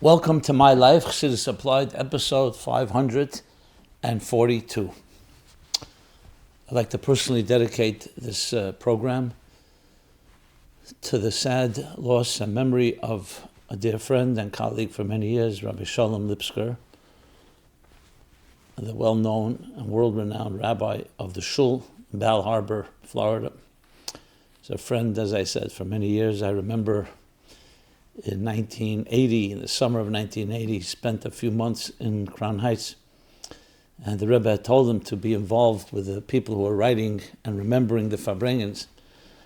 Welcome to MyLife Chassidus Applied, episode 542. I'd like to personally dedicate this program to the sad loss and memory of a dear friend and colleague for many years, Rabbi Sholom Lipskar, the well-known and world-renowned rabbi of the shul in Bal Harbor, Florida. He's a friend, as I said, for many years. I remember in 1980, in the summer of 1980, he spent a few months in Crown Heights, and the Rebbe had told him to be involved with the people who were writing and remembering the Farbrengens,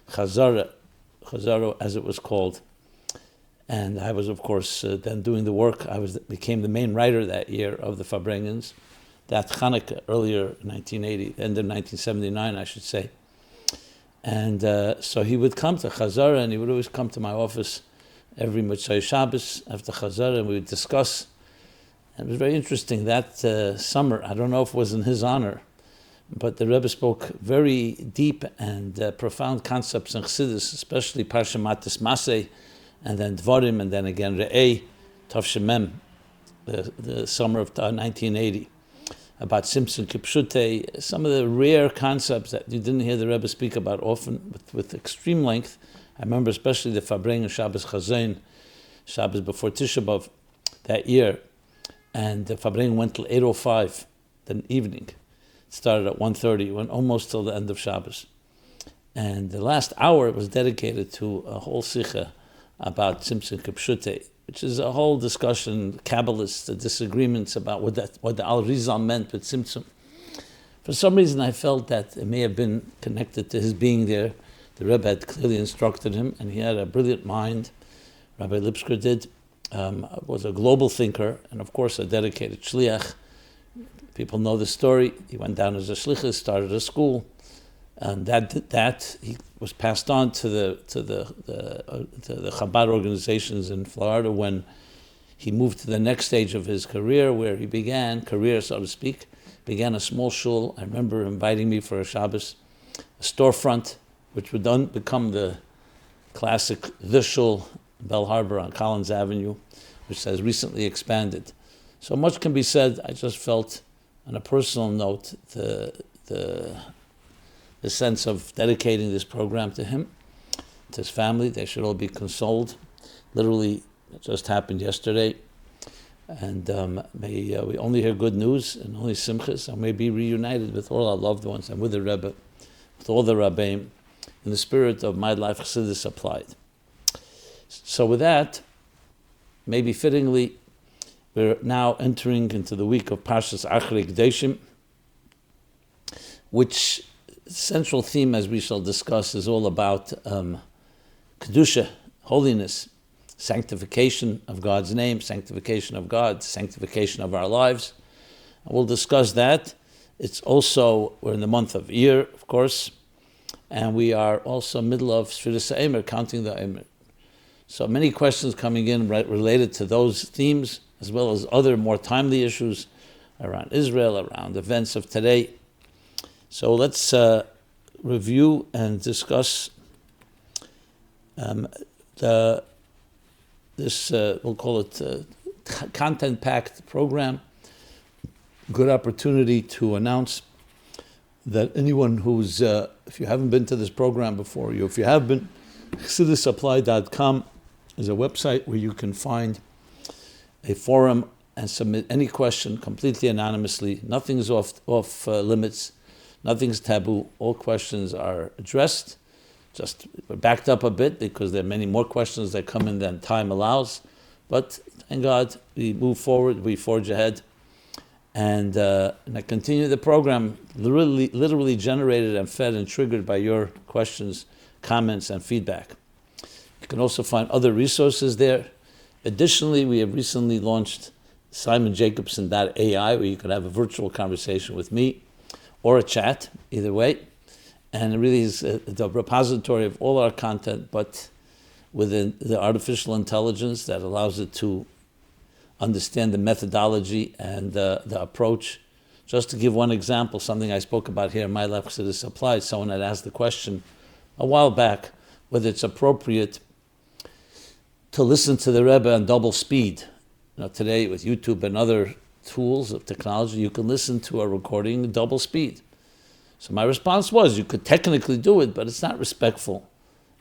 Chazara as it was called. And I was, of course, then doing the work. Became the main writer that year of the Farbrengens, that Chanukah, earlier in 1980, end of 1979, I should say. And so he would come to Chazara, and he would always come to my office every Motzei Shabbos after Chazara, and we would discuss. And it was very interesting that summer. I don't know if it was in his honor, but the Rebbe spoke very deep and profound concepts in Chassidus, especially Parsha Matis Maseh, and then Dvarim, and then again Re'eh, Tavshemem, the summer of 1980, about Simpson Kipshute, some of the rare concepts that you didn't hear the Rebbe speak about often with extreme length. I remember especially the Farbrengen Shabbos Chazain, Shabbos before Tisha B'Av that year, and the Farbrengen went till 8:05 the evening. It started at 1:30, went almost till the end of Shabbos. And the last hour was dedicated to a whole sikha about Simpson Kipshute, which is a whole discussion, Kabbalists, the disagreements about what the Al Rizal meant with Simpson. For some reason I felt that it may have been connected to his being there. The Rebbe had clearly instructed him, and he had a brilliant mind. Rabbi Lipskar did, was a global thinker, and of course a dedicated shliach. People know the story. He went down as a shlichus, started a school, and that he was passed on to the Chabad organizations in Florida when he moved to the next stage of his career, where he began a small shul. I remember inviting me for a Shabbos, a storefront, which would then become the classic The Shul, Bal Harbor on Collins Avenue, which has recently expanded. So much can be said. I just felt, on a personal note, the sense of dedicating this program to him, to his family. They should all be consoled. Literally, it just happened yesterday. And may we only hear good news and only simchas, and may be reunited with all our loved ones and with the Rebbe, with all the Rabbeim, in the spirit of MyLife Chassidus Applied. So with that, maybe fittingly, we're now entering into the week of Parsha's Acharei Kedoshim, which central theme, as we shall discuss, is all about Kedusha, holiness, sanctification of God's name, sanctification of God, sanctification of our lives. And we'll discuss that. It's also, we're in the month of Iyar, of course, and we are also middle of Sfiras Omer, counting the Omer. So many questions coming in related to those themes, as well as other more timely issues around Israel, around events of today. So let's review and discuss this, we'll call it content-packed program. Good opportunity to announce that anyone who's, if you haven't been to this program before, if you have been, ChassidusApply.com is a website where you can find a forum and submit any question completely anonymously. Nothing's off limits, nothing's taboo. All questions are addressed. Just we're backed up a bit because there are many more questions that come in than time allows. But thank God, we move forward, we forge ahead. And I continue the program, literally generated and fed and triggered by your questions, comments, and feedback. You can also find other resources there. Additionally, we have recently launched SimonJacobson.ai, where you can have a virtual conversation with me or a chat, either way. And it really is the repository of all our content, but within the artificial intelligence that allows it to understand the methodology and the approach. Just to give one example, something I spoke about here in MyLife Chassidus Applied, someone had asked the question a while back whether it's appropriate to listen to the Rebbe on double speed Today with YouTube and other tools of technology, you can listen to a recording in double speed. So my response was, you could technically do it, but it's not respectful.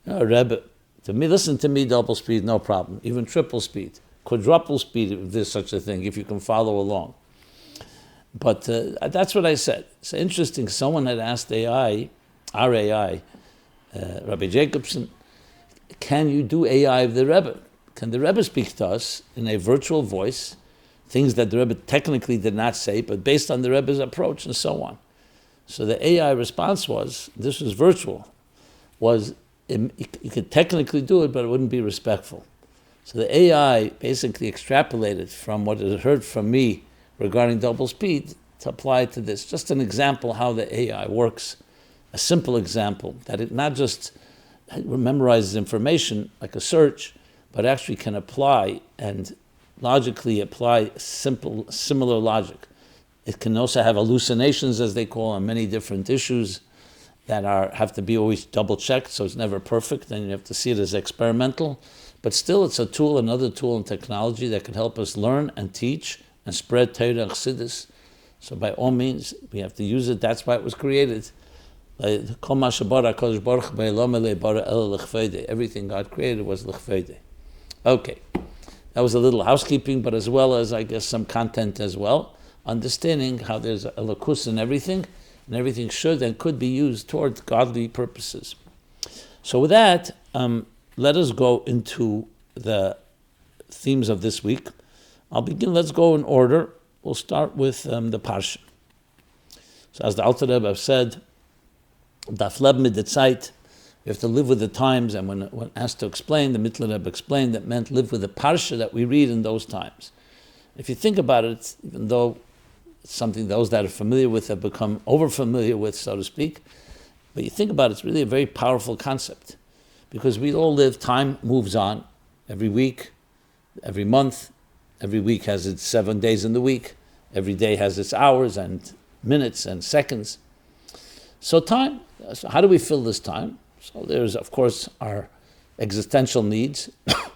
Rebbe, listen to me double speed, no problem. Even triple speed, quadruple speed, if there's such a thing, if you can follow along. But that's what I said. It's interesting. Someone had asked AI, Rabbi Jacobson, can you do AI of the Rebbe? Can the Rebbe speak to us in a virtual voice, things that the Rebbe technically did not say, but based on the Rebbe's approach and so on? So the AI response was, this was virtual, you could technically do it, but it wouldn't be respectful. So the AI basically extrapolated from what it had heard from me regarding double speed to apply it to this. Just an example how the AI works, a simple example, that it not just memorizes information like a search, but actually can apply and logically apply similar logic. It can also have hallucinations, as they call them, many different issues that have to be always double-checked, so it's never perfect, and you have to see it as experimental. But still, it's a tool, another tool in technology that can help us learn and teach and spread Torah and Chassidus. So by all means, we have to use it. That's why it was created. Everything God created was l'chveide. Okay, that was a little housekeeping, but as well as, I guess, some content as well, understanding how there's a lakus in everything, and everything should and could be used towards godly purposes. So with that, let us go into the themes of this week. Let's go in order. We'll start with the Parsha. So as the Alter Rebbe said, Daf leb mit der Zeit, we have to live with the times, and when asked to explain, the Mittler Rebbe explained that meant live with the Parsha that we read in those times. If you think about it, even though it's something those that are familiar with have become over-familiar with, so to speak, but you think about it, it's really a very powerful concept. Because we all live, time moves on every week, every month. Every week has its 7 days in the week. Every day has its hours and minutes and seconds. So time, so how do we fill this time? So there's, of course, our existential needs, of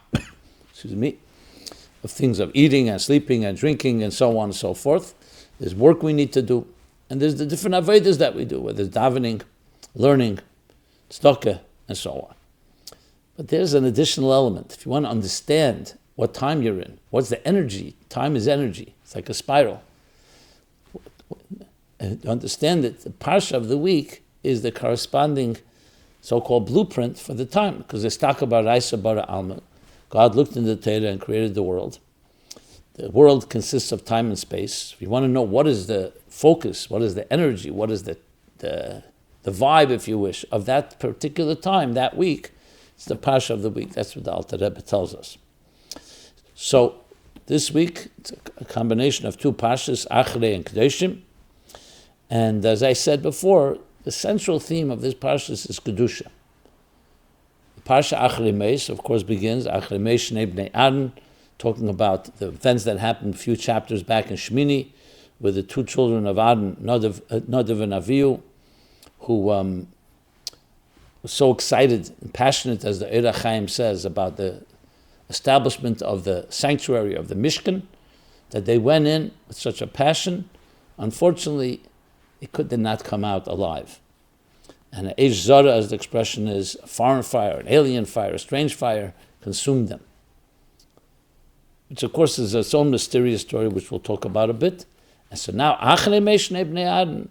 things of eating and sleeping and drinking and so on and so forth. There's work we need to do. And there's the different avodas that we do, whether it's davening, learning, tzedakah, and so on. But there's an additional element. If you want to understand what time you're in, what's the energy? Time is energy. It's like a spiral. And to understand that the Parsha of the week is the corresponding so-called blueprint for the time, because it's talk about Raisa Bara Alma. God looked into the Torah and created the world. The world consists of time and space. If you want to know what is the focus, what is the energy, what is the vibe, if you wish, of that particular time, that week, it's the Parsha of the week. That's what the Alter Rebbe tells us. So this week, it's a combination of two Parshas, Acharei Kedoshim. And as I said before, the central theme of this Parsha is Kedusha. The Parsha Acharei Meis, of course, begins, Acharei Meis Shnei Bnei Adan, talking about the events that happened a few chapters back in Shmini, with the two children of Adan, Nadav and Avihu, who was so excited and passionate, as the Erev Chaim says, about the establishment of the sanctuary of the Mishkan, that they went in with such a passion. Unfortunately, it did not come out alive. And an Eish Zara, as the expression is, a foreign fire, an alien fire, a strange fire, consumed them. Which, of course, is its own mysterious story, which we'll talk about a bit. And so now, Acharei Meis Shnei Bnei Adan,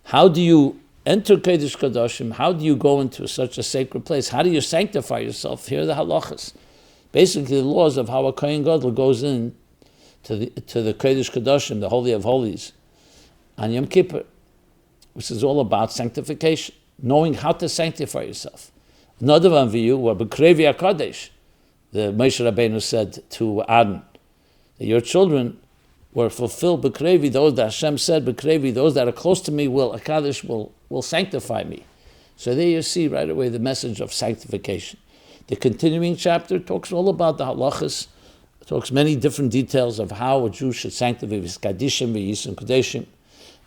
how do you enter Kodesh Kedoshim? How do you go into such a sacred place? How do you sanctify yourself? Here are the halachas. Basically, the laws of how a Kohen Gadol goes in to the Kodesh Kedoshim, the Holy of Holies, on Yom Kippur, which is all about sanctification, knowing how to sanctify yourself. Nadav and Avihu were B'krevi HaKadosh. The Moshe Rabbeinu said to Adan, that your children were fulfilled B'krevi, those that Hashem said B'krevi, those that are close to me will sanctify me. So there you see right away the message of sanctification. The continuing chapter talks all about the halachas, talks many different details of how a Jew should sanctify his kadishim, v'yisum kadeshim.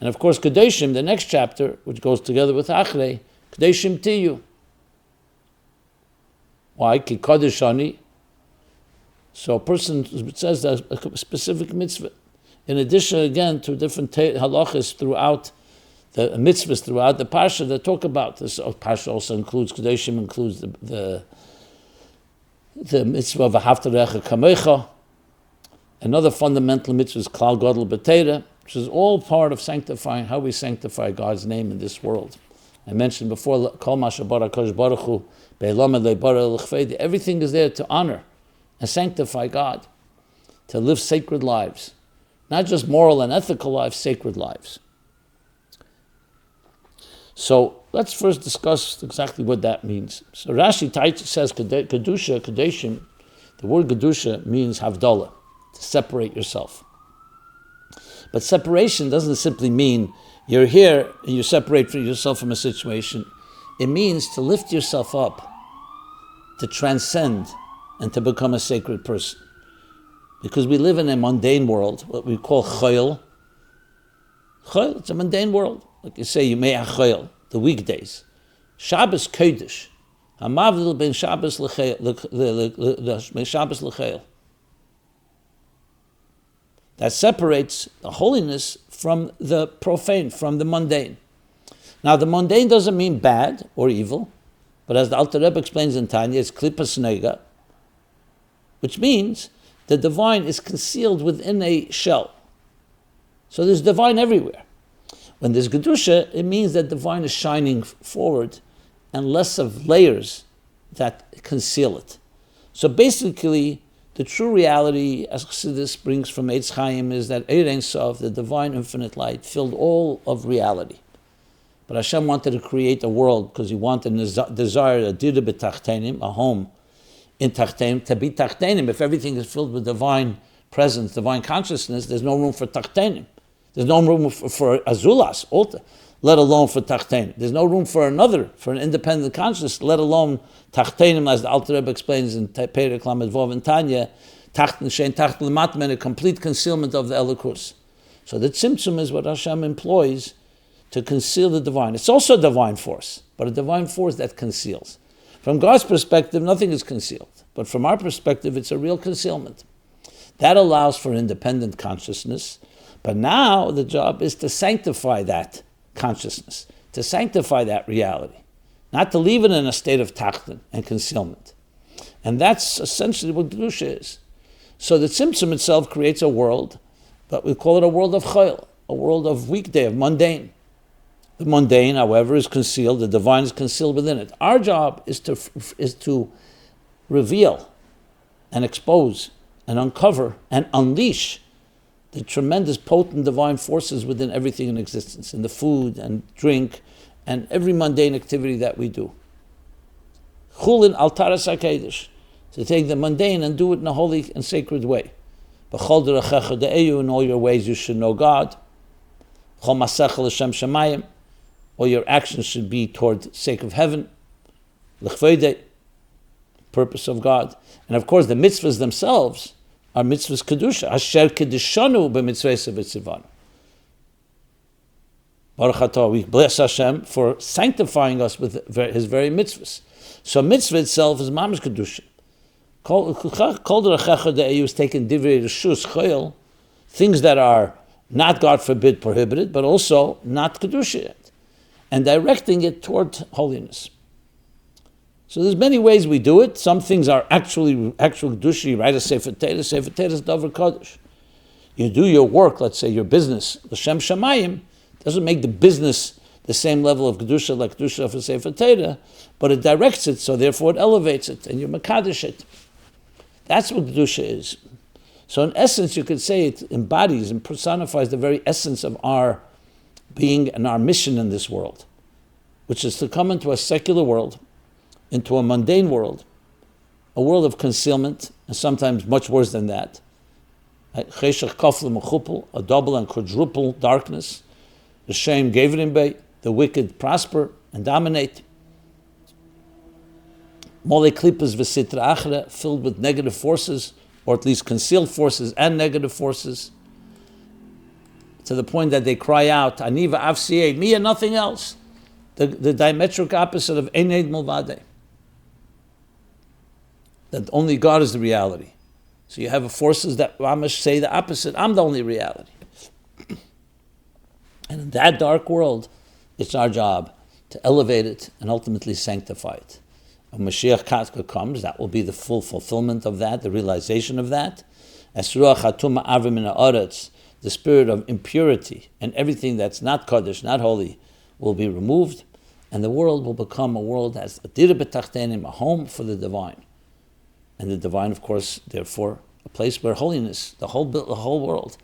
And of course, kadeshim, the next chapter, which goes together with Acharei, kadeshim tiyu. Why? Ki kadeshani, So a person says there's a specific mitzvah. In addition, again, to different halachas throughout the mitzvahs, throughout the Parsha that talk about this. Parsha also includes Kedoshim, includes the mitzvah of Ahavta Kamecha. Another fundamental mitzvah is Klal Gadol B'Teira, which is all part of sanctifying, how we sanctify God's name in this world. I mentioned before, Kol Ma Shebara Kosh Baruch Hu, Be'elam Le'bara L'chvedi. Everything is there to honor and sanctify God, to live sacred lives. Not just moral and ethical lives, sacred lives. So let's first discuss exactly what that means. So Rashi says, Kedusha, Kedoshim, the word Kedusha means Havdalah, to separate yourself. But separation doesn't simply mean you're here and you separate yourself from a situation. It means to lift yourself up, to transcend, and to become a sacred person. Because we live in a mundane world, what we call chayil. Chayil, it's a mundane world. Like you say, Yimei HaChayil, the weekdays. Shabbos Kodesh. Hamavdil ben Shabbos l'chayil. That separates the holiness from the profane, from the mundane. Now, the mundane doesn't mean bad or evil, but as the Alter Rebbe explains in Tanya, it's klipas nega, which means the divine is concealed within a shell. So there's divine everywhere. When there's Kedusha, it means that divine is shining forward and less of layers that conceal it. So basically, the true reality, as Chassidus brings from Eitz Chaim, is that Ein Sof, the divine infinite light, filled all of reality. But Hashem wanted to create a world because He wanted and desired a dira b'tachtenim, a home in tachtenim, to be tachtenim. If everything is filled with divine presence, divine consciousness, there's no room for tachtenim. There's no room for azulas, altar, let alone for tachtenim. There's no room for another, for an independent consciousness, let alone tachtenim, as the Alter Rebbe explains in Perek Lamed Vov and Tanya, tachten shein tachten l'matmen, a complete concealment of the elikurs. So the tzimtzum is what Hashem employs to conceal the divine. It's also a divine force, but a divine force that conceals. From God's perspective, nothing is concealed. But from our perspective, it's a real concealment. That allows for independent consciousness. But now the job is to sanctify that consciousness, to sanctify that reality, not to leave it in a state of tachten and concealment. And that's essentially what Kedusha is. So the Tzimtzum itself creates a world, but we call it a world of chayil, a world of weekday, of mundane. The mundane, however, is concealed. The divine is concealed within it. Our job is to reveal and expose and uncover and unleash the tremendous, potent divine forces within everything in existence, in the food and drink and every mundane activity that we do. Chulin altaras hakedesh, to take the mundane and do it in a holy and sacred way. B'chol derechecha de'eyu, in all your ways you should know God. Chol masecha l'shem shemayim, all your actions should be toward the sake of heaven. L'chvede, purpose of God. And of course the mitzvahs themselves are mitzvahs kedusha. Asher kedushanu b'mitzvahs v'tzivanu. Baruch atah, we bless Hashem for sanctifying us with His very mitzvahs. So mitzvah itself is mamish kedusha. Kol derechecha de'eyu is taken divrei reshus chayil, things that are not, God forbid, prohibited, but also not kedusha yet, and directing it toward holiness. So there's many ways we do it. Some things are actual kedusha. You write a sefer Torah. Sefer Torah is davar kodesh. You do your work, let's say your business, l'shem shamayim, doesn't make the business the same level of kedusha like kedusha of a sefer Torah, but it directs it, so therefore it elevates it, and you mekadesh it. That's what kedusha is. So in essence, you could say it embodies and personifies the very essence of our being and our mission in this world, which is to come into a secular world, into a mundane world, a world of concealment, and sometimes much worse than that. A double and quadruple darkness. The shame gevrim bei, the wicked prosper and dominate. Mole klipas v'sitra achra, filled with negative forces, or at least concealed forces and negative forces, to the point that they cry out, Aniva avsiyeh, me and nothing else. The diametric opposite of Ened Mulvade. That only God is the reality. So you have forces that Ramish say the opposite. I'm the only reality. And in that dark world, it's our job to elevate it and ultimately sanctify it. When Mashiach Katka comes, that will be the full fulfillment of that, the realization of that. As Ruach Hatuma Avim in Haaretz, the spirit of impurity and everything that's not Kaddish, not holy, will be removed, and the world will become a world as a dira b'tachtenim, a home for the divine. And the divine, of course, therefore, a place where holiness, the whole world.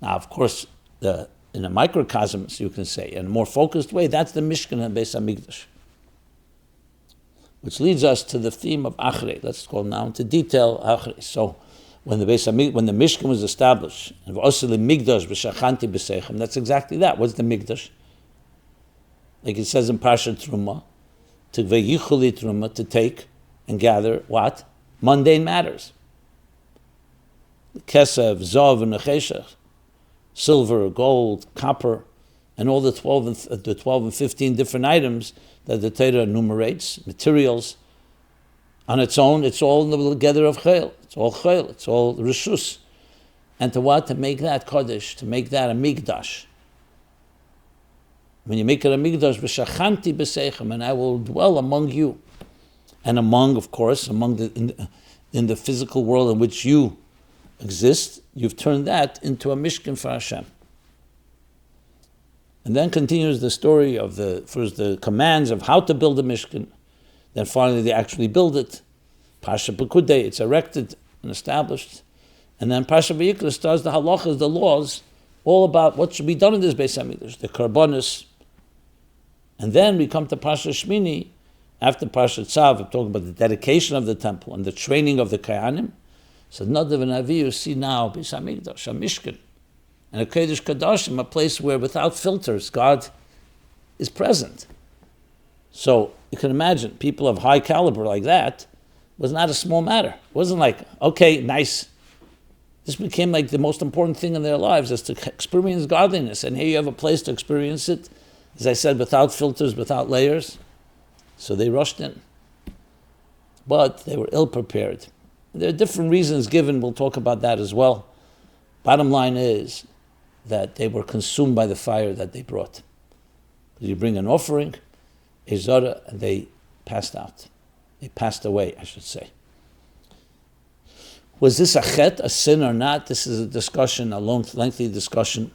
Now, of course, in a microcosm, you can say, in a more focused way, that's the Mishkan and Beis HaMikdash. Which leads us to the theme of Acharei. Let's go now into detail Acharei. So, when the Mishkan was established, and that's exactly that. What's the Mikdash? Like it says in Parsha Truma, to take and gather what? Mundane matters. Kesev, Zov, and Necheshech, silver, gold, copper, and all the 12 and 15 different items that the Torah enumerates, materials. On its own, it's all in the gather of chayil. It's all chayil. It's all rishus. And to what? To make that Kodesh, to make that a Mikdash. When you make it a Mikdash, v'shachanti b'seichem, and I will dwell among you. And among, of course, in the physical world in which you exist, you've turned that into a Mishkan for Hashem. And then continues the story of first the commands of how to build a Mishkan. Then finally they actually build it. Parsha Pekudei, it's erected and established. And then Parsha Vayikra starts the halachas, the laws, all about what should be done in this Beis HaMikdash, the karbonos. And then we come to Parsha Shmini, after Parsha Tzav, we're talking about the dedication of the temple and the training of the Kayanim. So Nadav and Avihu see now Beis HaMikdash, a Mishkan, and Acharei Kedoshim, a place where without filters God is present. So you can imagine people of high caliber like that was not a small matter. It wasn't like, okay, nice. This became like the most important thing in their lives, is to experience godliness. And here you have a place to experience it, as I said, without filters, without layers. So they rushed in. But they were ill-prepared. There are different reasons given. We'll talk about that as well. Bottom line is that they were consumed by the fire that they brought. You bring an offering, a zara, and they passed out. They passed away, I should say. Was this a chet, a sin or not? This is a discussion, a long, lengthy discussion.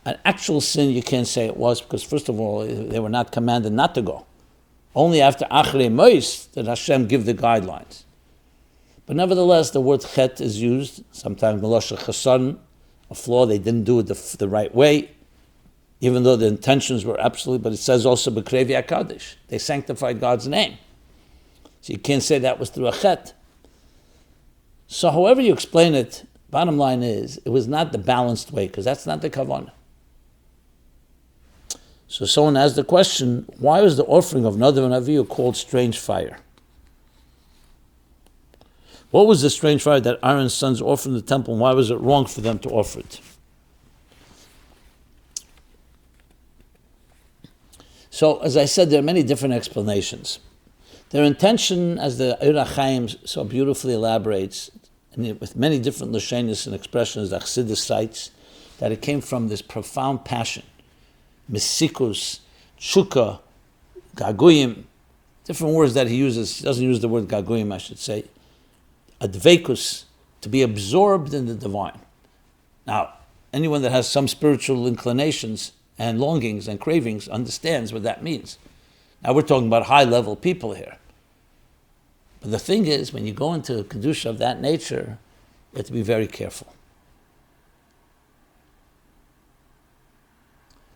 An actual sin, you can't say it was, because first of all, they were not commanded not to go. Only after Acharei Mois did Hashem give the guidelines. But nevertheless, the word chet is used, sometimes melosha chasan, a flaw, they didn't do it the right way, even though the intentions were absolute, but it says also b'krevi HaKadosh. They sanctified God's name. So you can't say that was through a chet. So however you explain it, bottom line is, it was not the balanced way, because that's not the kavanah. So someone asked the question, why was the offering of Nadav and Avihu called strange fire? What was the strange fire that Aaron's sons offered in the temple, and why was it wrong for them to offer it? So, as I said, there are many different explanations. Their intention, as the Eira Chaim so beautifully elaborates, and with many different lashonos and expressions that Chassidus cites, that it came from this profound passion, misikus, tshuka, gaguyim, different words that he uses. He doesn't use the word gaguyim, I should say. Advekus, to be absorbed in the divine. Now, anyone that has some spiritual inclinations and longings and cravings understands what that means. Now, we're talking about high-level people here. But the thing is, when you go into a kedusha of that nature, you have to be very careful.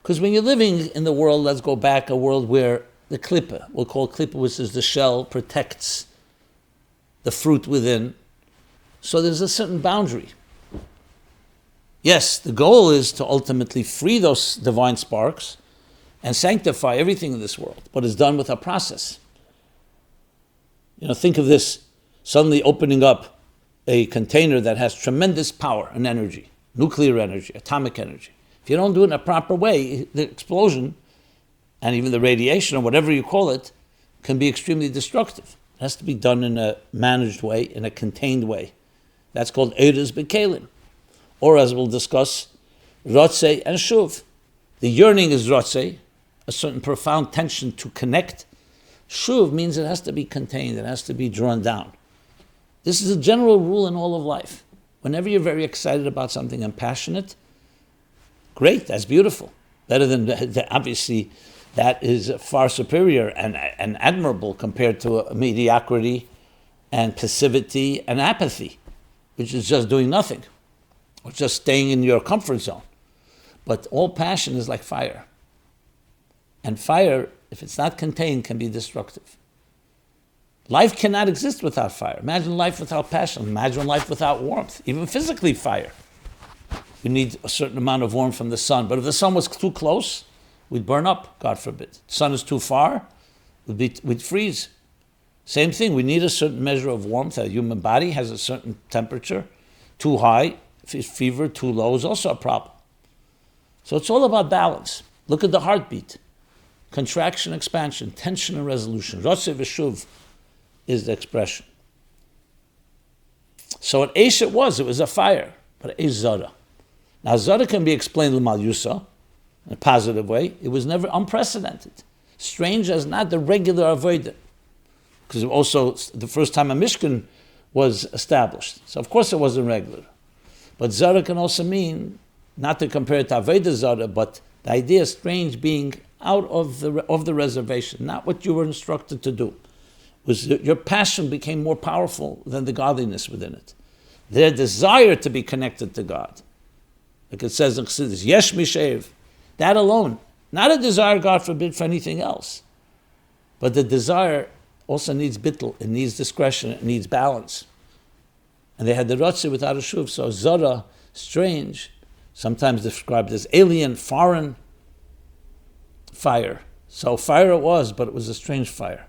Because when you're living in the world, let's go back, a world where the klippa, we'll call klippa, which is the shell, protects the fruit within. So there's a certain boundary. Yes, the goal is to ultimately free those divine sparks and sanctify everything in this world, but it's done with a process. Think of this, suddenly opening up a container that has tremendous power and energy, nuclear energy, atomic energy. If you don't do it in a proper way, the explosion and even the radiation or whatever you call it can be extremely destructive. It has to be done in a managed way, in a contained way. That's called erev b'kelim. Or as we'll discuss, rotzo and shuv. The yearning is rotzo, a certain profound tension to connect. Shuv means it has to be contained, it has to be drawn down. This is a general rule in all of life. Whenever you're very excited about something and passionate, great, that's beautiful. Better than, obviously, that is far superior and admirable compared to mediocrity and passivity and apathy, which is just doing nothing, or just staying in your comfort zone. But all passion is like fire. And fire, if it's not contained, can be destructive. Life cannot exist without fire. Imagine life without passion. Imagine life without warmth, even physically fire. We need a certain amount of warmth from the sun. But if the sun was too close, we'd burn up, God forbid. The sun is too far, we'd freeze. Same thing, we need a certain measure of warmth. A human body has a certain temperature. Too high, fever, too low is also a problem. So it's all about balance. Look at the heartbeat. Contraction, expansion, tension and resolution. Rotzo v'shuv is the expression. So at Eish it was a fire, but Eish Zara. Now Zara can be explained l'mal yusa, in a positive way. It was never unprecedented. Strange as not the regular avodah. Because also the first time a Mishkan was established. So of course it wasn't regular. But Zara can also mean, not to compare it to avodah Zara, but the idea of strange being out of the reservation, not what you were instructed to do. Your passion became more powerful than the godliness within it. Their desire to be connected to God. Like it says in Chassidus, yesh mishev. That alone. Not a desire, God forbid, for anything else. But the desire also needs bittul, it needs discretion, it needs balance. And they had the rotzo without a shuv. So zara, strange, sometimes described as alien, foreign fire. So fire it was, but it was a strange fire.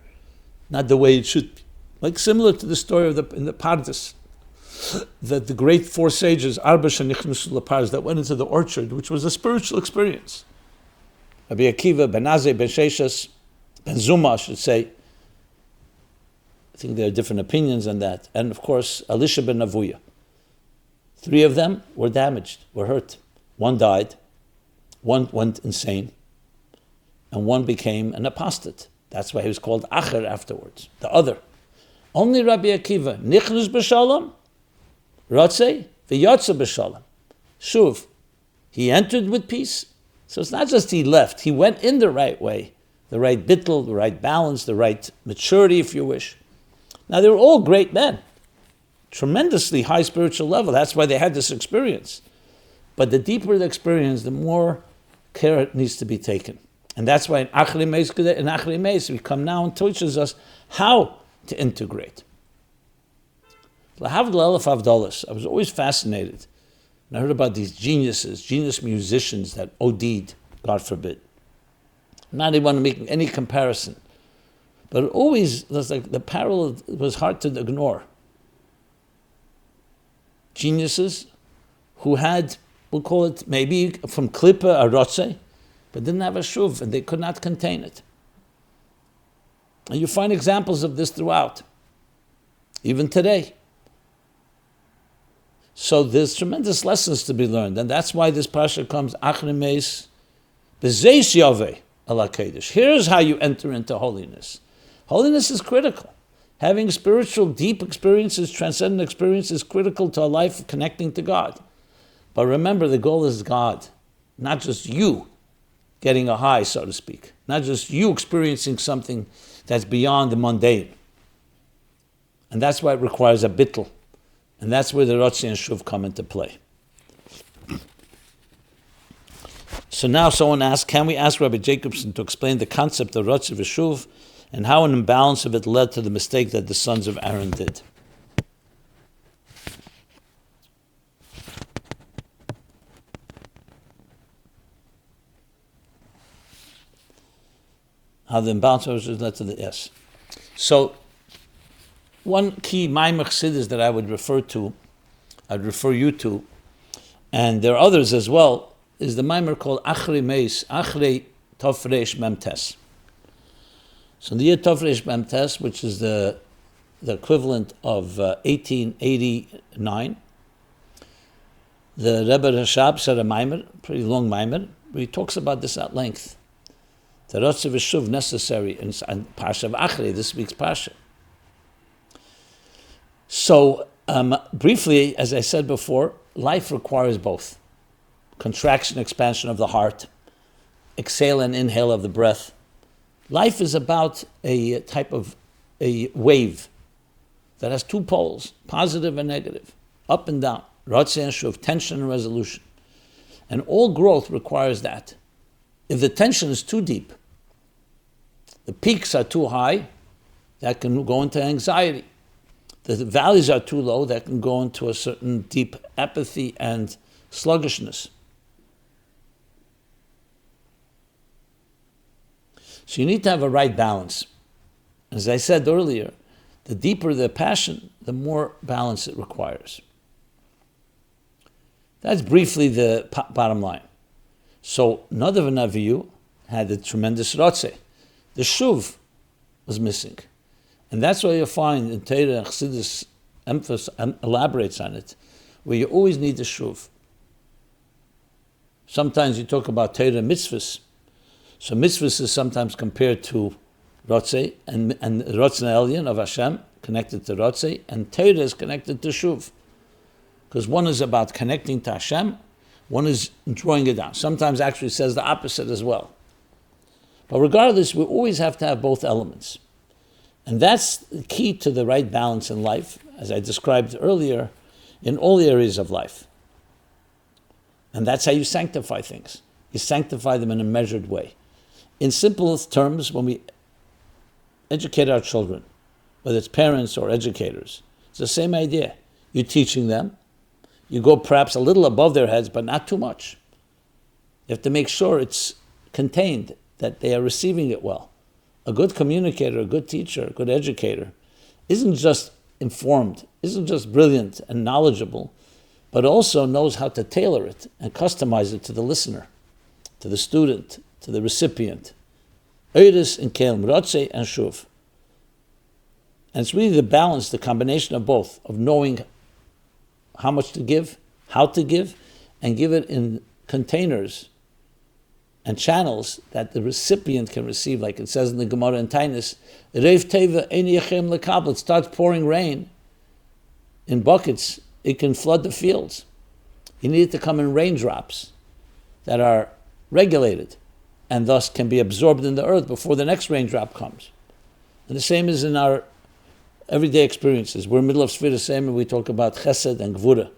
Not the way it should be. Like similar to the story of in the Pardes, that the great four sages, Arba shenichnusu lePardes, that went into the orchard, which was a spiritual experience. Rabbi Akiva, Ben Azai, Ben Sheshas, Ben Zuma, I should say. I think there are different opinions on that. And of course, Elisha ben Avuya. Three of them were damaged, were hurt. One died, one went insane, and one became an apostate. That's why he was called Acher afterwards. The other. Only Rabbi Akiva, Nichnus b'shalom, Rotzo, v'yotze b'shalom. Shuv. He entered with peace. So it's not just he left, he went in the right way. The right bittul, the right balance, the right maturity, if you wish. Now they were all great men. Tremendously high spiritual level. That's why they had this experience. But the deeper the experience, the more care it needs to be taken. And that's why in Acharei Meis, we come now and teaches us how to integrate. Lahavdil Elef Avdolos. I was always fascinated. And I heard about these genius musicians that OD'd, God forbid. I'm not even making any comparison. But it always was like the parallel was hard to ignore. Geniuses who had, we'll call it maybe from Klippa or Rotzo, but didn't have a shuv, and they could not contain it. And you find examples of this throughout, even today. So there's tremendous lessons to be learned, and that's why this Parsha comes, Acharei Meis, B'zeis Yaveh ala Kedosh. Here's how you enter into holiness. Holiness is critical. Having spiritual, deep experiences, transcendent experiences is critical to a life of connecting to God. But remember, the goal is God, not just you getting a high, so to speak. Not just you experiencing something that's beyond the mundane. And that's why it requires a bittul. And that's where the rotzo and shuv come into play. So now someone asks, can we ask Rabbi Jacobson to explain the concept of rotzo and shuv and how an imbalance of it led to the mistake that the sons of Aaron did? How the imbalance of it led to the yes. So, one key MyLife Chassidus that I would refer you to, and there are others as well, is the mimer called Acharei Meis, Acharei Tofresh Memtes. So in the year Tofresh Memtes, which is the the equivalent of 1889. The Rebbe Rashab said a maimer, pretty long maimer, where he talks about this at length. The rotzo v'shuv necessary in Parsha of Acharei, this week's Parsha. So, briefly, as I said before, life requires both. Contraction, expansion of the heart, exhale and inhale of the breath. Life is about a type of a wave that has two poles, positive and negative, up and down, rotzo and shuv, tension and resolution. And all growth requires that. If the tension is too deep, the peaks are too high, that can go into anxiety. The valleys are too low, that can go into a certain deep apathy and sluggishness. So you need to have a right balance. As I said earlier, the deeper the passion, the more balance it requires. That's briefly the bottom line. So Nadav and Avihu had a tremendous rotzo. The shuv was missing. And that's why you find in Torah and Chassidus elaborates on it, where you always need the shuv. Sometimes you talk about Torah mitzvahs. So mitzvahs is sometimes compared to rotzo, and rotzo elyon of Hashem, connected to rotzo, and Torah is connected to shuv. Because one is about connecting to Hashem, one is drawing it down. Sometimes actually says the opposite as well. But regardless, we always have to have both elements. And that's the key to the right balance in life, as I described earlier, in all areas of life. And that's how you sanctify things. You sanctify them in a measured way. In simplest terms, when we educate our children, whether it's parents or educators, it's the same idea. You're teaching them. You go perhaps a little above their heads, but not too much. You have to make sure it's contained, that they are receiving it well. A good communicator, a good teacher, a good educator isn't just informed, isn't just brilliant and knowledgeable, but also knows how to tailor it and customize it to the listener, to the student, to the recipient. Erev and kelim, rotzo and shuv. And it's really the balance, the combination of both, of knowing how much to give, how to give, and give it in containers and channels that the recipient can receive, like it says in the Gemara in Tainus, erev teva ein yachem lekabel. It starts pouring rain in buckets, it can flood the fields. You need it to come in raindrops that are regulated and thus can be absorbed in the earth before the next raindrop comes. And the same is in our everyday experiences. We're in the middle of Sfiras Seimer, and we talk about chesed and gvura.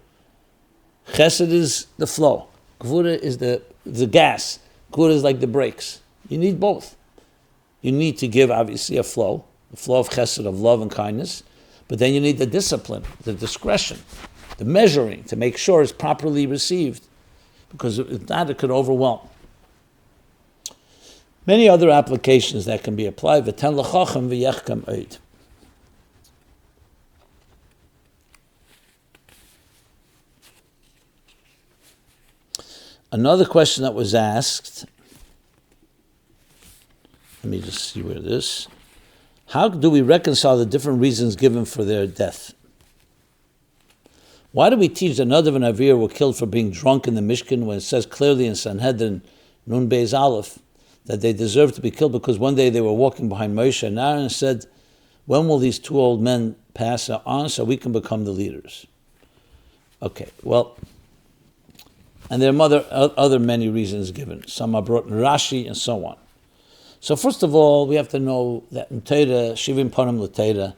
Chesed is the flow. Gvura is the gas. Gvura is like the brakes. You need both. You need to give, obviously, the flow of chesed, of love and kindness, but then you need the discipline, the discretion, the measuring to make sure it's properly received, because if not, it could overwhelm. Many other applications that can be applied. V'ten l'chacham v'yechkem oid. Another question that was asked, let me just see where it is. How do we reconcile the different reasons given for their death? Why do we teach that Nadav and Avihu were killed for being drunk in the Mishkan when it says clearly in Sanhedrin, Nun Beis Aleph, that they deserved to be killed because one day they were walking behind Moshe and Aaron and said, when will these two old men pass on so we can become the leaders? Okay, well, and there are other many reasons given. Some are brought in Rashi and so on. So first of all, we have to know that in Torah, Shivim Panim L'Torah,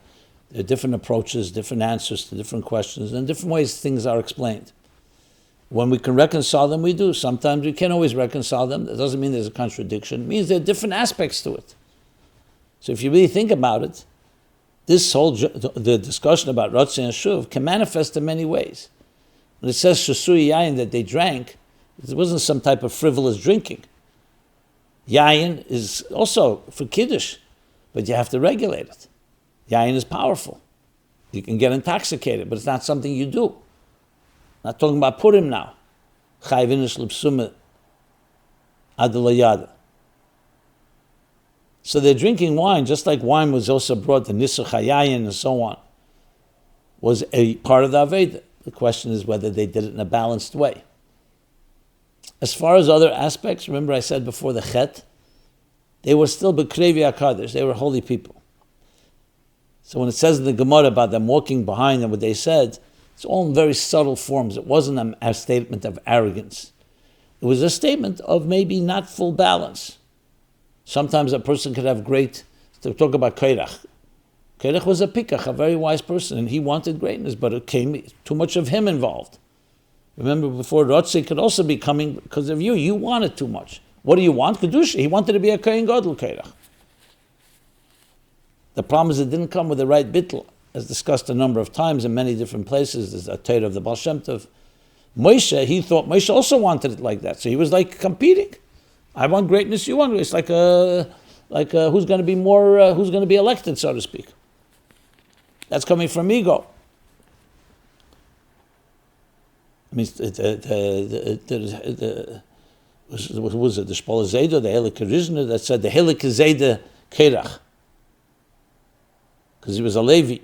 there are different approaches, different answers to different questions, and different ways things are explained. When we can reconcile them, we do. Sometimes we can't always reconcile them. That doesn't mean there's a contradiction. It means there are different aspects to it. So if you really think about it, the discussion about rotzo and shuv can manifest in many ways. When it says shasui yayin, that they drank, it wasn't some type of frivolous drinking. Yayin is also for kiddush, but you have to regulate it. Yayin is powerful. You can get intoxicated, but it's not something you do. Not talking about Purim now. Chayvinish l'psume adelayada. So they're drinking wine, just like wine was also brought to Nisuch Hayayin and so on, was a part of the Aveda. The question is whether they did it in a balanced way. As far as other aspects, remember I said before the Chet, they were still B'Krevi HaKadosh, they were holy people. So when it says in the Gemara about them walking behind and what they said, it's all in very subtle forms. It wasn't a statement of arrogance. It was a statement of maybe not full balance. Sometimes a person could have great, to talk about Kairach. Kairach was a pikach, a very wise person, and he wanted greatness, but it came too much of him involved. Remember before, rotzo could also be coming because of you. You wanted too much. What do you want? Kedusha. He wanted to be a Kohen Gadol Kairach. The problem is it didn't come with the right bittul, as discussed a number of times in many different places. There's a Torah of the Baal Shem Tov. Moshe, he thought Moshe also wanted it like that. So he was like competing. I want greatness, you want it. It's like who's going to be more, who's going to be elected, so to speak. That's coming from ego. I mean, what was it? The Shpola Zayda, the Helik Rishna, that said the Helik Zayda Kerach. Because he was a Levi.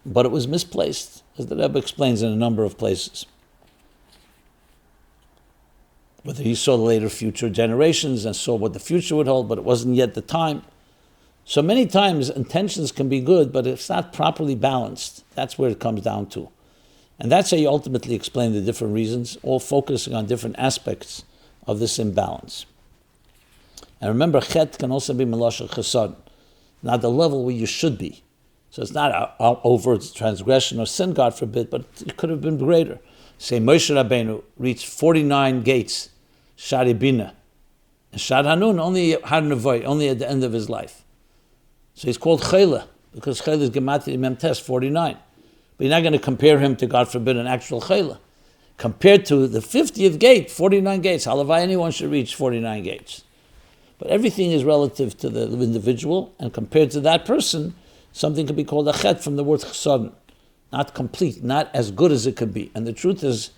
But it was misplaced, as the Rebbe explains in a number of places. Whether he saw the later future generations and saw what the future would hold, but it wasn't yet the time. So many times intentions can be good, but if it's not properly balanced, that's where it comes down to. And that's how you ultimately explain the different reasons, all focusing on different aspects of this imbalance. And remember, chet can also be melashon chesed, not the level where you should be. So it's not an overt transgression or sin, God forbid, but it could have been greater. Say Moshe Rabbeinu reached 49 gates, Shari Bina, and Shad Hanun only had Nevoy, only at the end of his life. So he's called Chayla, because Chayla is Gematria Memtes, 49. But you're not going to compare him to, God forbid, an actual Chayla. Compared to the 50th gate, 49 gates. Halavai, anyone should reach 49 gates. But everything is relative to the individual, and compared to that person, something could be called a chet from the word chesed, not complete, not as good as it could be. And the truth is,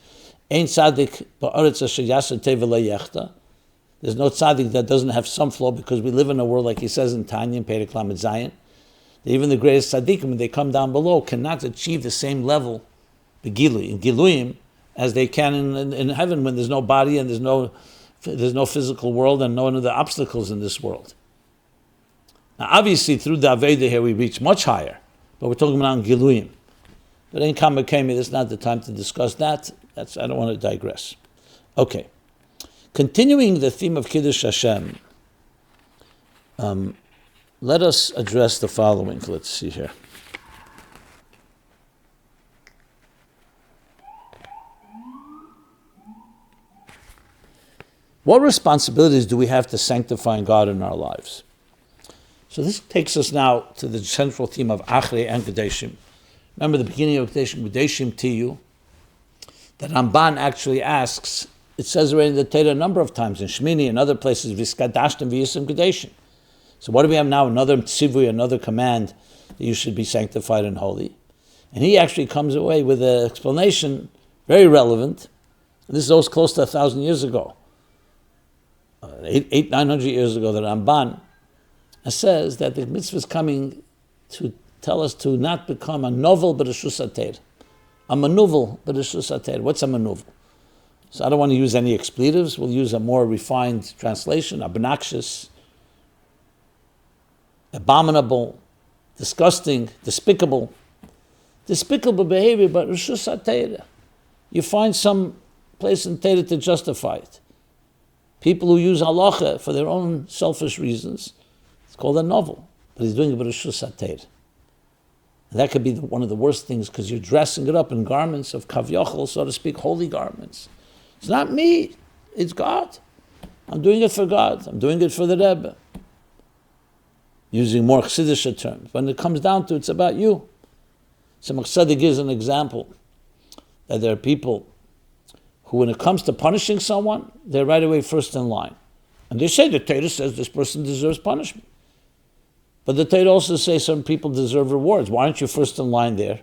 ein tzaddik ba'aretz asher yasser teva le'yechta. There's no tzaddik that doesn't have some flaw, because we live in a world, like he says in Tanya, in Perek Lamed Zayin, that even the greatest tzaddikim, when they come down below, cannot achieve the same level, in Giluyim, as they can in heaven, when there's no body and there's no physical world and no other obstacles in this world. Now, obviously, through the Aveda here, we reach much higher, but we're talking about Giluyim. But in Kamakemi, this is not the time to discuss that. I don't want to digress. Okay. Continuing the theme of Kiddush Hashem, let us address the following. Let's see here. What responsibilities do we have to sanctifying God in our lives? So this takes us now to the central theme of Acharei Kedoshim. Remember the beginning of Kedeshim Tiyu, that Ramban actually asks, it says already in the Torah a number of times, in Shmini and other places, Viskadashtem v'yisim Kedeshim. So what do we have now? Another tzivui, another command that you should be sanctified and holy. And he actually comes away with an explanation, very relevant. This is close to 1,000 years ago. 900 years ago, the Ramban says that the mitzvah is coming to tell us to not become a novel but a shusater. A manuvel but a shusater. What's a manuvel? So I don't want to use any expletives. We'll use a more refined translation. Obnoxious, abominable, disgusting, despicable. Despicable behavior, but shusater. You find some place in Torah to justify it. People who use halacha for their own selfish reasons, it's called a novel, but he's doing it with a shusater. And that could be one of the worst things, because you're dressing it up in garments of kavyochel, so to speak, holy garments. It's not me, it's God. I'm doing it for God. I'm doing it for the Rebbe. Using more Chassidische terms. When it comes down to it, it's about you. So Machzedek gives an example that there are people who, when it comes to punishing someone, they're right away first in line. And they say the Torah says this person deserves punishment. But the Torah also says some people deserve rewards. Why aren't you first in line there?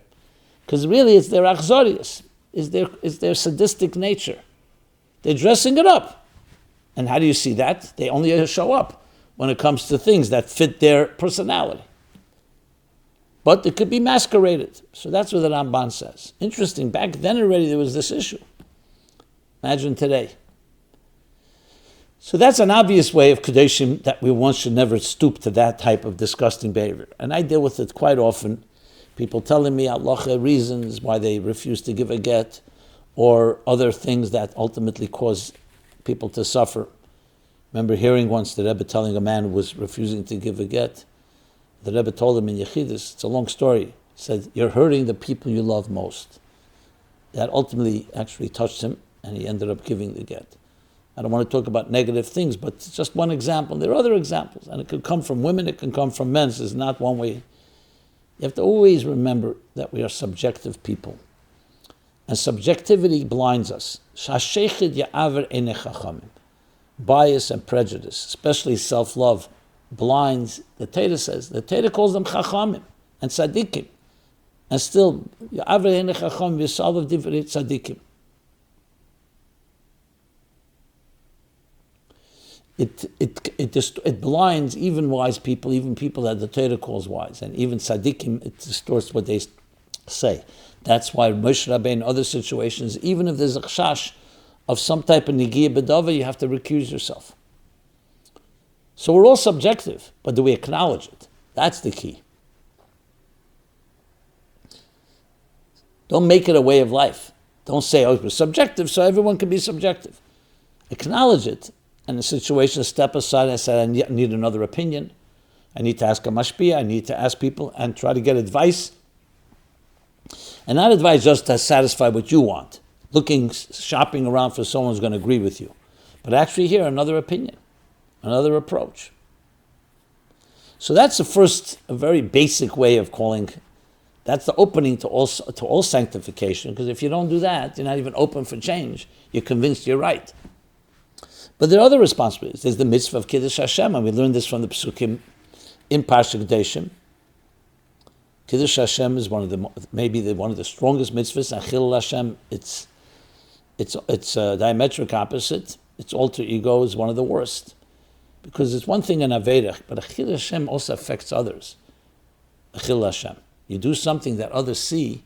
Because really it's their achzorius, it's their sadistic nature. They're dressing it up. And how do you see that? They only show up. when it comes to things that fit their personality. But it could be masqueraded. So that's what the Ramban says. Interesting, back then already there was this issue. Imagine today. So that's an obvious way of Kedoshim that one should never stoop to that type of disgusting behavior. And I deal with it quite often. People telling me halacha reasons why they refuse to give a get, or other things that ultimately cause people to suffer. Remember hearing once the Rebbe telling a man who was refusing to give a get, the Rebbe told him in Yechidus, it's a long story, he said, you're hurting the people you love most. That ultimately actually touched him, and he ended up giving the get. I don't want to talk about negative things, but it's just one example. There are other examples, and it could come from women, it can come from men. This is not one way. You have to always remember that we are subjective people. And subjectivity blinds us. Bias and prejudice, especially self-love, blinds. The Torah says, the Torah calls them chachamim and tzaddikim. And still, tzaddikim. It blinds even wise people, even people that the Torah calls wise, and even tzaddikim, it distorts what they say. That's why Moshe Rabbeinu in other situations, even if there's a chash of some type of nigiyah bedava, you have to recuse yourself. So we're all subjective, but do we acknowledge it? That's the key. Don't make it a way of life. Don't say, oh, it was subjective, so everyone can be subjective. Acknowledge it. And the situation, step aside and say, I need another opinion. I need to ask a mashpia. I need to ask people and try to get advice. And not advice just to satisfy what you want. Shopping around for someone who's going to agree with you. But actually hear another opinion, another approach. So that's a very basic way of calling. That's the opening to all sanctification. Because if you don't do that, you're not even open for change. You're convinced you're right. But there are other responsibilities. There's the mitzvah of Kiddush Hashem, and we learned this from the Psukim in Parsha Kedoshim. Kiddush Hashem is one of the strongest mitzvahs, and Chilul Hashem, it's a diametric opposite. Its alter ego is one of the worst. Because it's one thing in Avedach, but Chilul Hashem also affects others. Chilul Hashem. You do something that others see,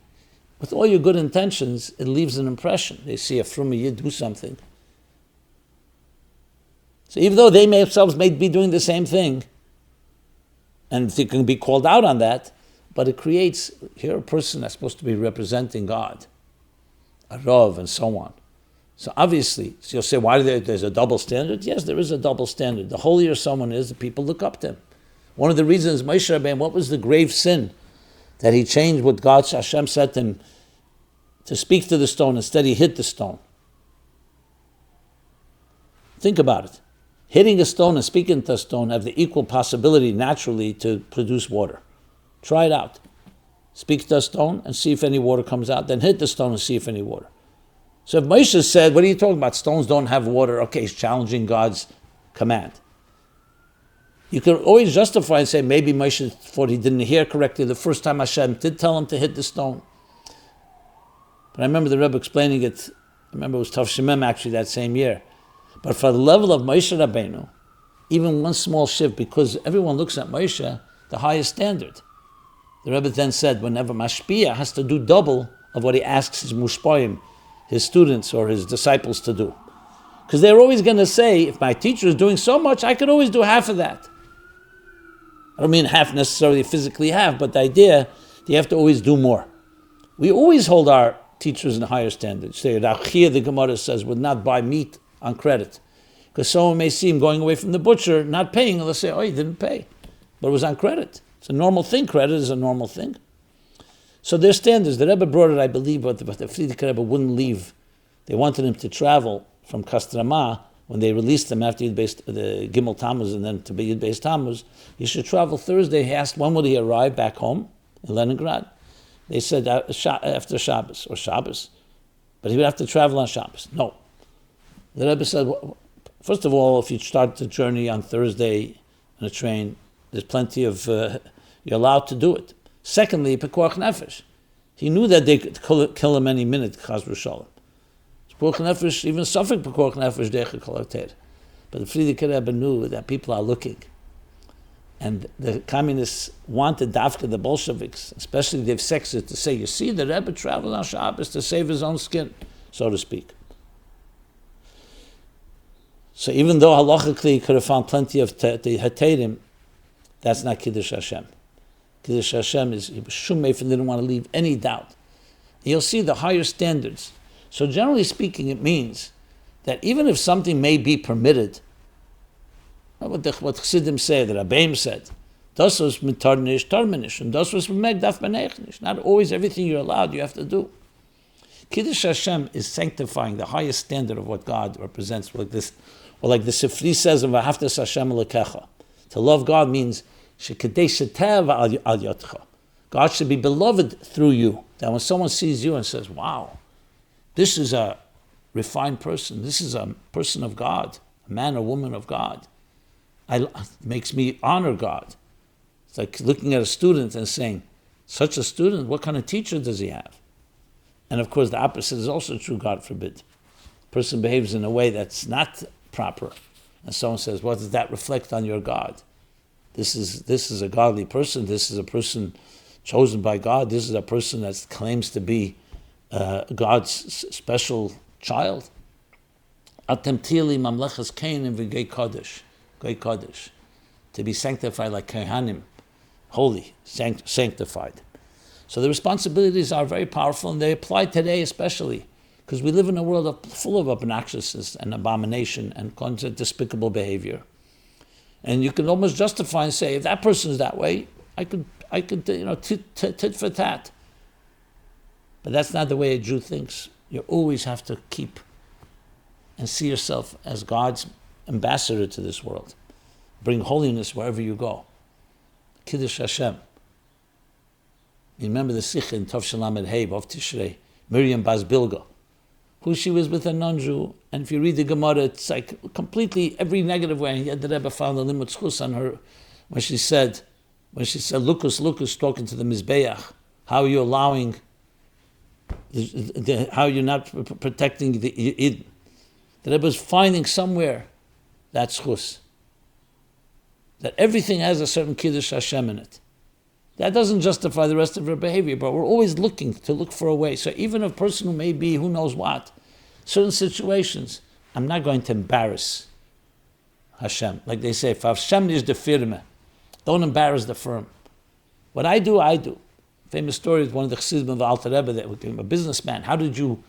with all your good intentions, it leaves an impression. They see a frumah yid do something. So even though they themselves may be doing the same thing, and they can be called out on that, but it creates, here a person that's supposed to be representing God, a rov, and so on. So obviously, so you'll say, why there's a double standard? Yes, there is a double standard. The holier someone is, the people look up to him. One of the reasons, Moshe Rabbeinu, what was the grave sin? That he changed what God, Hashem said to him, to speak to the stone, instead he hit the stone. Think about it. Hitting a stone and speaking to a stone have the equal possibility naturally to produce water. Try it out. Speak to a stone and see if any water comes out, then hit the stone and see if any water. So if Moshe said, what are you talking about? Stones don't have water. Okay, he's challenging God's command. You can always justify and say, maybe Moshe thought he didn't hear correctly the first time Hashem did tell him to hit the stone. But I remember the Rebbe explaining it. I remember it was Tav Shemem actually that same year. But for the level of Moshe Rabbeinu, even one small shift, because everyone looks at Moshe, the highest standard. The Rebbe then said, whenever Mashpia has to do double of what he asks his mushpayim, his students or his disciples to do. Because they're always going to say, if my teacher is doing so much, I could always do half of that. I don't mean half necessarily physically half, but the idea, you have to always do more. We always hold our teachers in a higher standard. Say, Rachia, the Gemara says, would not buy meat on credit. Because someone may see him going away from the butcher, not paying, and they'll say, oh, he didn't pay. But it was on credit. It's a normal thing. Credit is a normal thing. So their standards, the Rebbe brought it, I believe, but the Frierdiker Rebbe wouldn't leave. They wanted him to travel from Kostroma when they released him after the Gimel Tammuz and then to be Yud Beis Tammuz. He should travel Thursday. He asked when would he arrive back home in Leningrad. They said after Shabbos or Shabbos. But he would have to travel on Shabbos. No. The Rebbe said, well, first of all, if you start the journey on Thursday on a train, there's plenty of, you're allowed to do it. Secondly, Pekuach Nefesh. He knew that they could kill him any minute, Chas v'Shalom. Pekuach Nefesh, even Suffolk Pekuach Nefesh, Deicha Kol HaTeir. But the Frierdiker Rebbe knew that people are looking. And the communists wanted Dafka, the Bolsheviks, especially the sexist, to say, you see, the Rebbe traveled on Shabbos to save his own skin, so to speak. So even though halachically he could have found plenty of heterim, that's not Kiddush Hashem. Kiddush Hashem is Shumef, and they don't want to leave any doubt. And you'll see the higher standards. So generally speaking, it means that even if something may be permitted, what Chassidim say, the Rabbeim said, das was mitarnish, tarmenish, and das was megdaf benechnish. Not always everything you're allowed, you have to do. Kiddush Hashem is sanctifying, the highest standard of what God represents. Like this, or like the Sifri says of V'ahavtas Hashem Elokecha. To love God means shekadesh shetev al yotcha. God should be beloved through you. That when someone sees you and says, wow, this is a refined person, this is a person of God, a man or woman of God, it makes me honor God. It's like looking at a student and saying, such a student, what kind of teacher does he have? And of course the opposite is also true, God forbid. A person behaves in a way that's not proper. And someone says, what does that reflect on your God? This is a godly person, this is a person chosen by God, this is a person that claims to be God's special child. Atem tili mamlechas kainim v'gei kodesh. Great Kaddish, to be sanctified like Kehanim, holy, sanctified. So the responsibilities are very powerful, and they apply today especially, because we live in a world full of obnoxiousness and abomination and despicable behavior. And you can almost justify and say, if that person is that way, I could tit for tat. But that's not the way a Jew thinks. You always have to keep and see yourself as God's ambassador to this world. Bring holiness wherever you go. Kiddush Hashem. You remember the Sikh in Tov Shalamed Hey of Tishrei, Miriam Bas Bilga, who she was with a non-Jew, and if you read the Gemara, it's like completely every negative way. And yet the Rebbe found a limud schus on her when she said, Lukus, talking to the Mizbeach, how are you allowing, how you're not protecting the Id. The Rebbe was finding somewhere that's chus. That everything has a certain Kiddush Hashem in it. That doesn't justify the rest of her behavior, but we're always looking for a way. So even a person who may be who knows what, certain situations, I'm not going to embarrass Hashem. Like they say, Hashem is the firme. Don't embarrass the firm. What I do, I do. Famous story is one of the Chassidim of the Alter Rebbe that became a businessman. How did you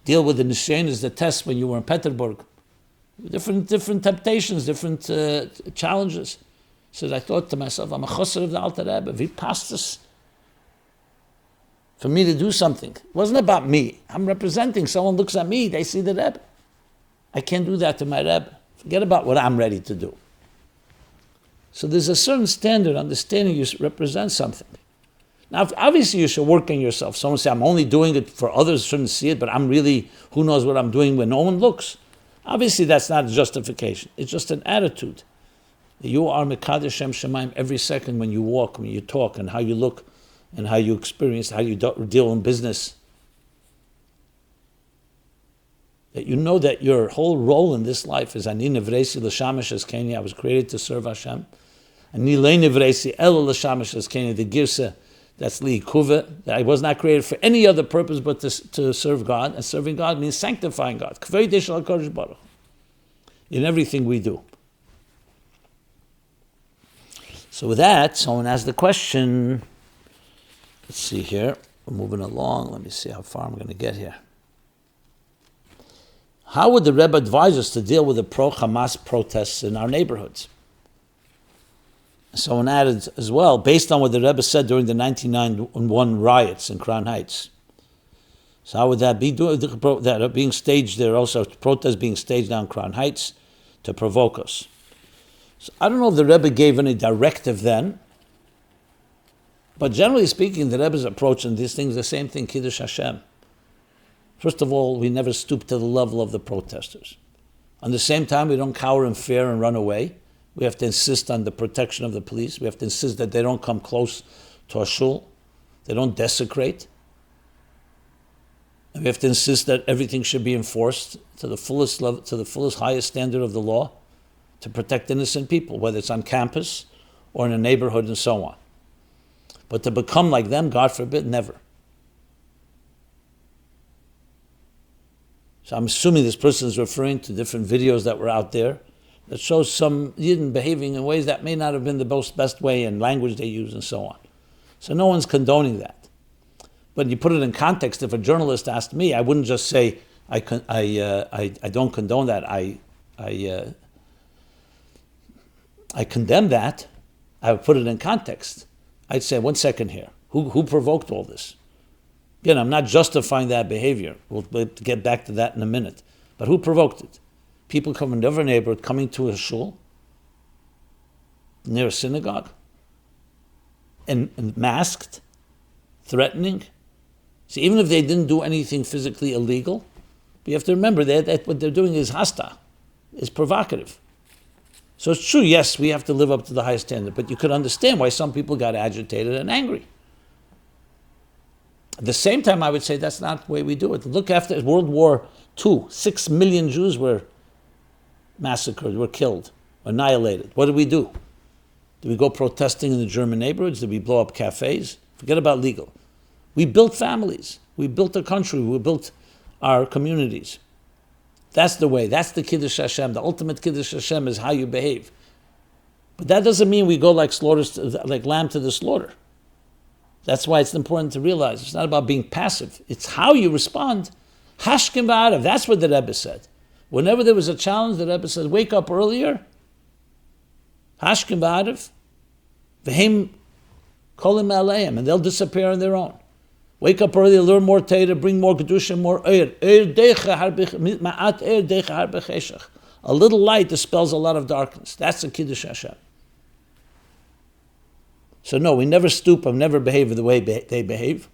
deal with the Nishenis, the tests when you were in Peterburg? Different temptations, different challenges. So I thought to myself, I'm a chassid of the Alter Rebbe. If he passed this for me to do something, it wasn't about me. I'm representing. Someone looks at me, they see the Rebbe. I can't do that to my Rebbe. Forget about what I'm ready to do. So there's a certain standard, understanding you represent something. Now, obviously you should work on yourself. Someone say, I'm only doing it for others, shouldn't see it, but I'm really, who knows what I'm doing when no one looks. Obviously, that's not a justification. It's just an attitude. You are Mekadesh Shem Shemaim every second when you walk, when you talk, and how you look, and how you experience, how you deal in business. That you know that your whole role in this life is Ani Nevresi L'Shamash Eskeni. I was created to serve Hashem. Ani Le Nevresi Elo L'Shamash Eskeni. The Girsa, that's Li'ikuva. That I was not created for any other purpose but to serve God. And serving God means sanctifying God. In everything we do. So with that, someone asked the question, let's see here, we're moving along, let me see how far I'm going to get here. How would the Rebbe advise us to deal with the pro-Hamas protests in our neighborhoods? Someone added as well, based on what the Rebbe said during the 1991 riots in Crown Heights. So how would that be? That are being staged, there are also protests being staged down Crown Heights to provoke us. So I don't know if the Rebbe gave any directive then, but generally speaking, the Rebbe's approach in these things is the same thing, Kiddush Hashem. First of all, we never stoop to the level of the protesters. At the same time, we don't cower in fear and run away. We have to insist on the protection of the police. We have to insist that they don't come close to our shul. They don't desecrate. And we have to insist that everything should be enforced to the fullest level, to the fullest, highest standard of the law to protect innocent people, whether it's on campus or in a neighborhood and so on. But to become like them, God forbid, never. So I'm assuming this person is referring to different videos that were out there that shows some Yidden behaving in ways that may not have been the best way and language they use and so on. So no one's condoning that. But you put it in context. If a journalist asked me, I wouldn't just say, I don't condone that. I condemn that. I would put it in context. I'd say, 1 second here. Who provoked all this? Again, I'm not justifying that behavior. We'll get back to that in a minute. But who provoked it? People from another neighborhood coming to a shul near a synagogue and masked, threatening. So even if they didn't do anything physically illegal, you have to remember that what they're doing is hasta, is provocative. So it's true, yes, we have to live up to the highest standard, but you could understand why some people got agitated and angry. At the same time, I would say that's not the way we do it. Look, after World War II, 6 million Jews were massacred, were killed, annihilated. What did we do? Did we go protesting in the German neighborhoods? Did we blow up cafes? Forget about legal. We built families. We built a country. We built our communities. That's the way. That's the Kiddush Hashem. The ultimate Kiddush Hashem is how you behave. But that doesn't mean we go like lamb to the slaughter. That's why it's important to realize it's not about being passive. It's how you respond. Hashkim v'arev. That's what the Rebbe said. Whenever there was a challenge, the Rebbe said, wake up earlier. Hashkim v'arev. V'hem kolim aleim. And they'll disappear on their own. Wake up early, learn more Torah, bring more Kedushim, more erev. A little light dispels a lot of darkness. That's the Kiddush Hashem. So no, we never stoop and never behave the way they behave.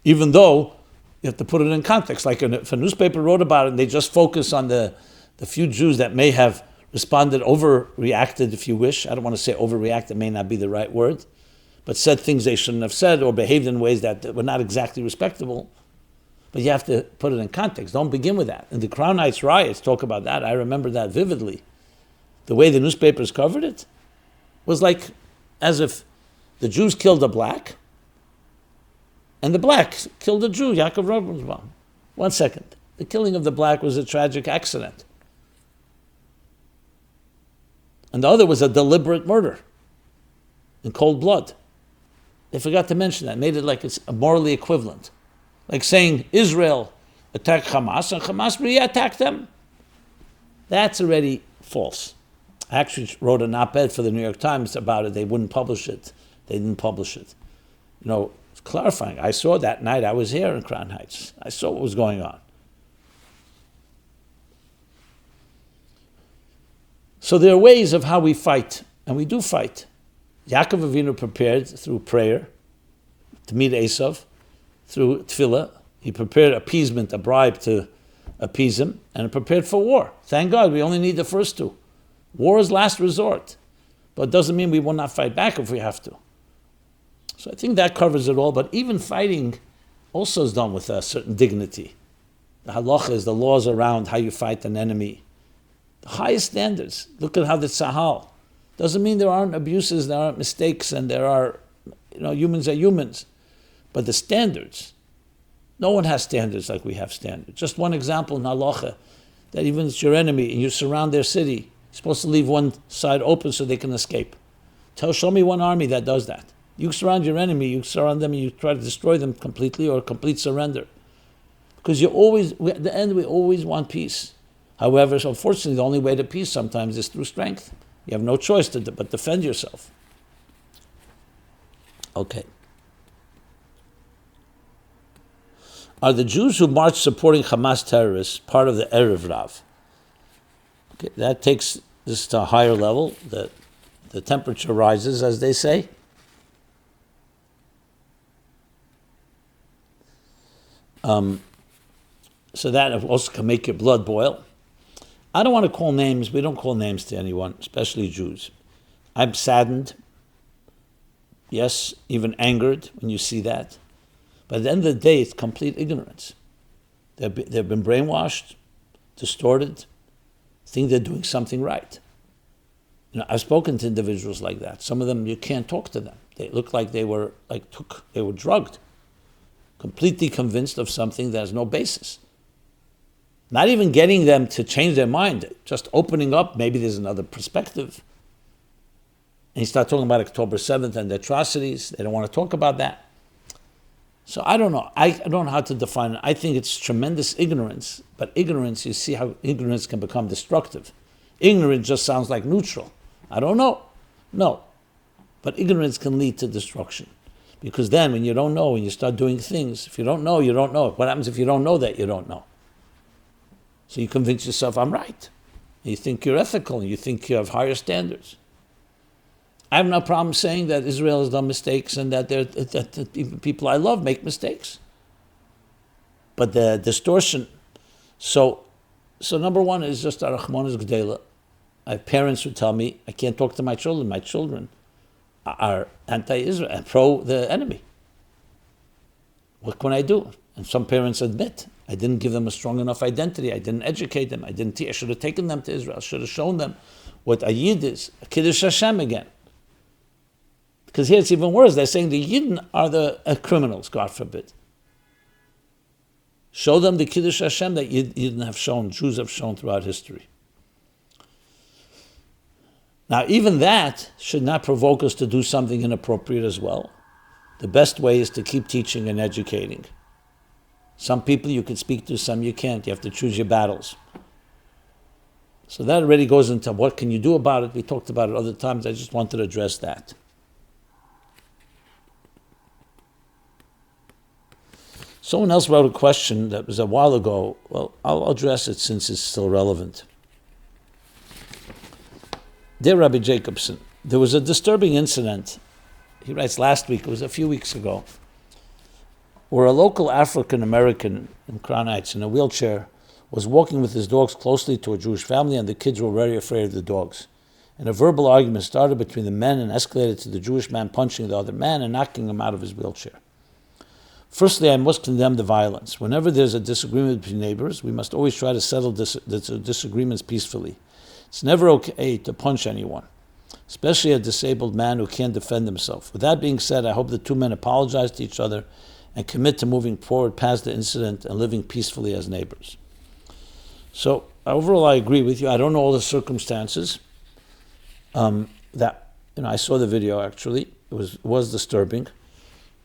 Even though you have to put it in context. Like if a newspaper wrote about it and they just focus on the few Jews that may have responded, overreacted, if you wish. I don't want to say overreacted, may not be the right word. But said things they shouldn't have said or behaved in ways that were not exactly respectable. But you have to put it in context. Don't begin with that. And the Crown Heights riots talk about that. I remember that vividly. The way the newspapers covered it was like as if the Jews killed a black and the black killed a Jew, Yaakov Rosenbaum. 1 second. The killing of the black was a tragic accident. And the other was a deliberate murder in cold blood. They forgot to mention that, made it like it's morally equivalent. Like saying Israel attacked Hamas and Hamas re-attacked them. That's already false. I actually wrote an op-ed for the New York Times about it. They wouldn't publish it. They didn't publish it. It's clarifying. I saw that night. I was here in Crown Heights. I saw what was going on. So there are ways of how we fight, and we do fight. Yaakov Avinu prepared through prayer to meet Esav, through tefillah. He prepared appeasement, a bribe to appease him, and prepared for war. Thank God, we only need the first two. War is last resort, but it doesn't mean we will not fight back if we have to. So I think that covers it all, but even fighting also is done with a certain dignity. The halacha is the laws around how you fight an enemy. The highest standards. Look at how the Tzahal. Doesn't mean there aren't abuses, there aren't mistakes, and there are, humans are humans. But the standards, no one has standards like we have standards. Just one example in halacha, that even if it's your enemy and you surround their city, you're supposed to leave one side open so they can escape. Show me one army that does that. You surround your enemy, you surround them and you try to destroy them completely or complete surrender. Because at the end we always want peace. However, unfortunately, the only way to peace sometimes is through strength. You have no choice but defend yourself. Okay. Are the Jews who marched supporting Hamas terrorists part of the erev Rav? Okay, that takes this to a higher level. The temperature rises, as they say. So that also can make your blood boil. I don't want to call names. We don't call names to anyone, especially Jews. I'm saddened, yes, even angered when you see that. But at the end of the day, it's complete ignorance. They've been brainwashed, distorted, think they're doing something right. I've spoken to individuals like that. Some of them, you can't talk to them. They look like they were drugged, completely convinced of something that has no basis. Not even getting them to change their mind, just opening up, maybe there's another perspective. And you start talking about October 7th and the atrocities. They don't want to talk about that. So I don't know. I don't know how to define it. I think it's tremendous ignorance. But ignorance, you see how ignorance can become destructive. Ignorance just sounds like neutral. I don't know. No. But ignorance can lead to destruction. Because then when you don't know and you start doing things, if you don't know, you don't know. What happens if you don't know that you don't know? So you convince yourself, I'm right. You think you're ethical, and you think you have higher standards. I have no problem saying that Israel has done mistakes and that the people I love make mistakes. But the distortion, so number one is just Arachmanas Gdela. I have parents who tell me, I can't talk to my children. My children are anti-Israel and pro the enemy. What can I do? And some parents admit, I didn't give them a strong enough identity. I didn't educate them. I should have taken them to Israel. I should have shown them what a Yid is, a Kiddush Hashem again. Because here it's even worse. They're saying the Yidden are the criminals, God forbid. Show them the Kiddush Hashem that Yidden have shown, Jews have shown throughout history. Now, even that should not provoke us to do something inappropriate as well. The best way is to keep teaching and educating. Some people you can speak to, some you can't. You have to choose your battles. So that already goes into what can you do about it. We talked about it other times. I just wanted to address that. Someone else wrote a question that was a while ago. Well, I'll address it since it's still relevant. Dear Rabbi Jacobson, there was a disturbing incident. He writes last week, it was a few weeks ago, where a local African-American in Crown Heights in a wheelchair was walking with his dogs closely to a Jewish family, and the kids were very afraid of the dogs. And a verbal argument started between the men and escalated to the Jewish man punching the other man and knocking him out of his wheelchair. Firstly, I must condemn the violence. Whenever there's a disagreement between neighbors, we must always try to settle disagreements peacefully. It's never okay to punch anyone, especially a disabled man who can't defend himself. With that being said, I hope the two men apologize to each other and commit to moving forward past the incident and living peacefully as neighbors. So overall, I agree with you. I don't know all the circumstances. I saw the video actually. It was disturbing.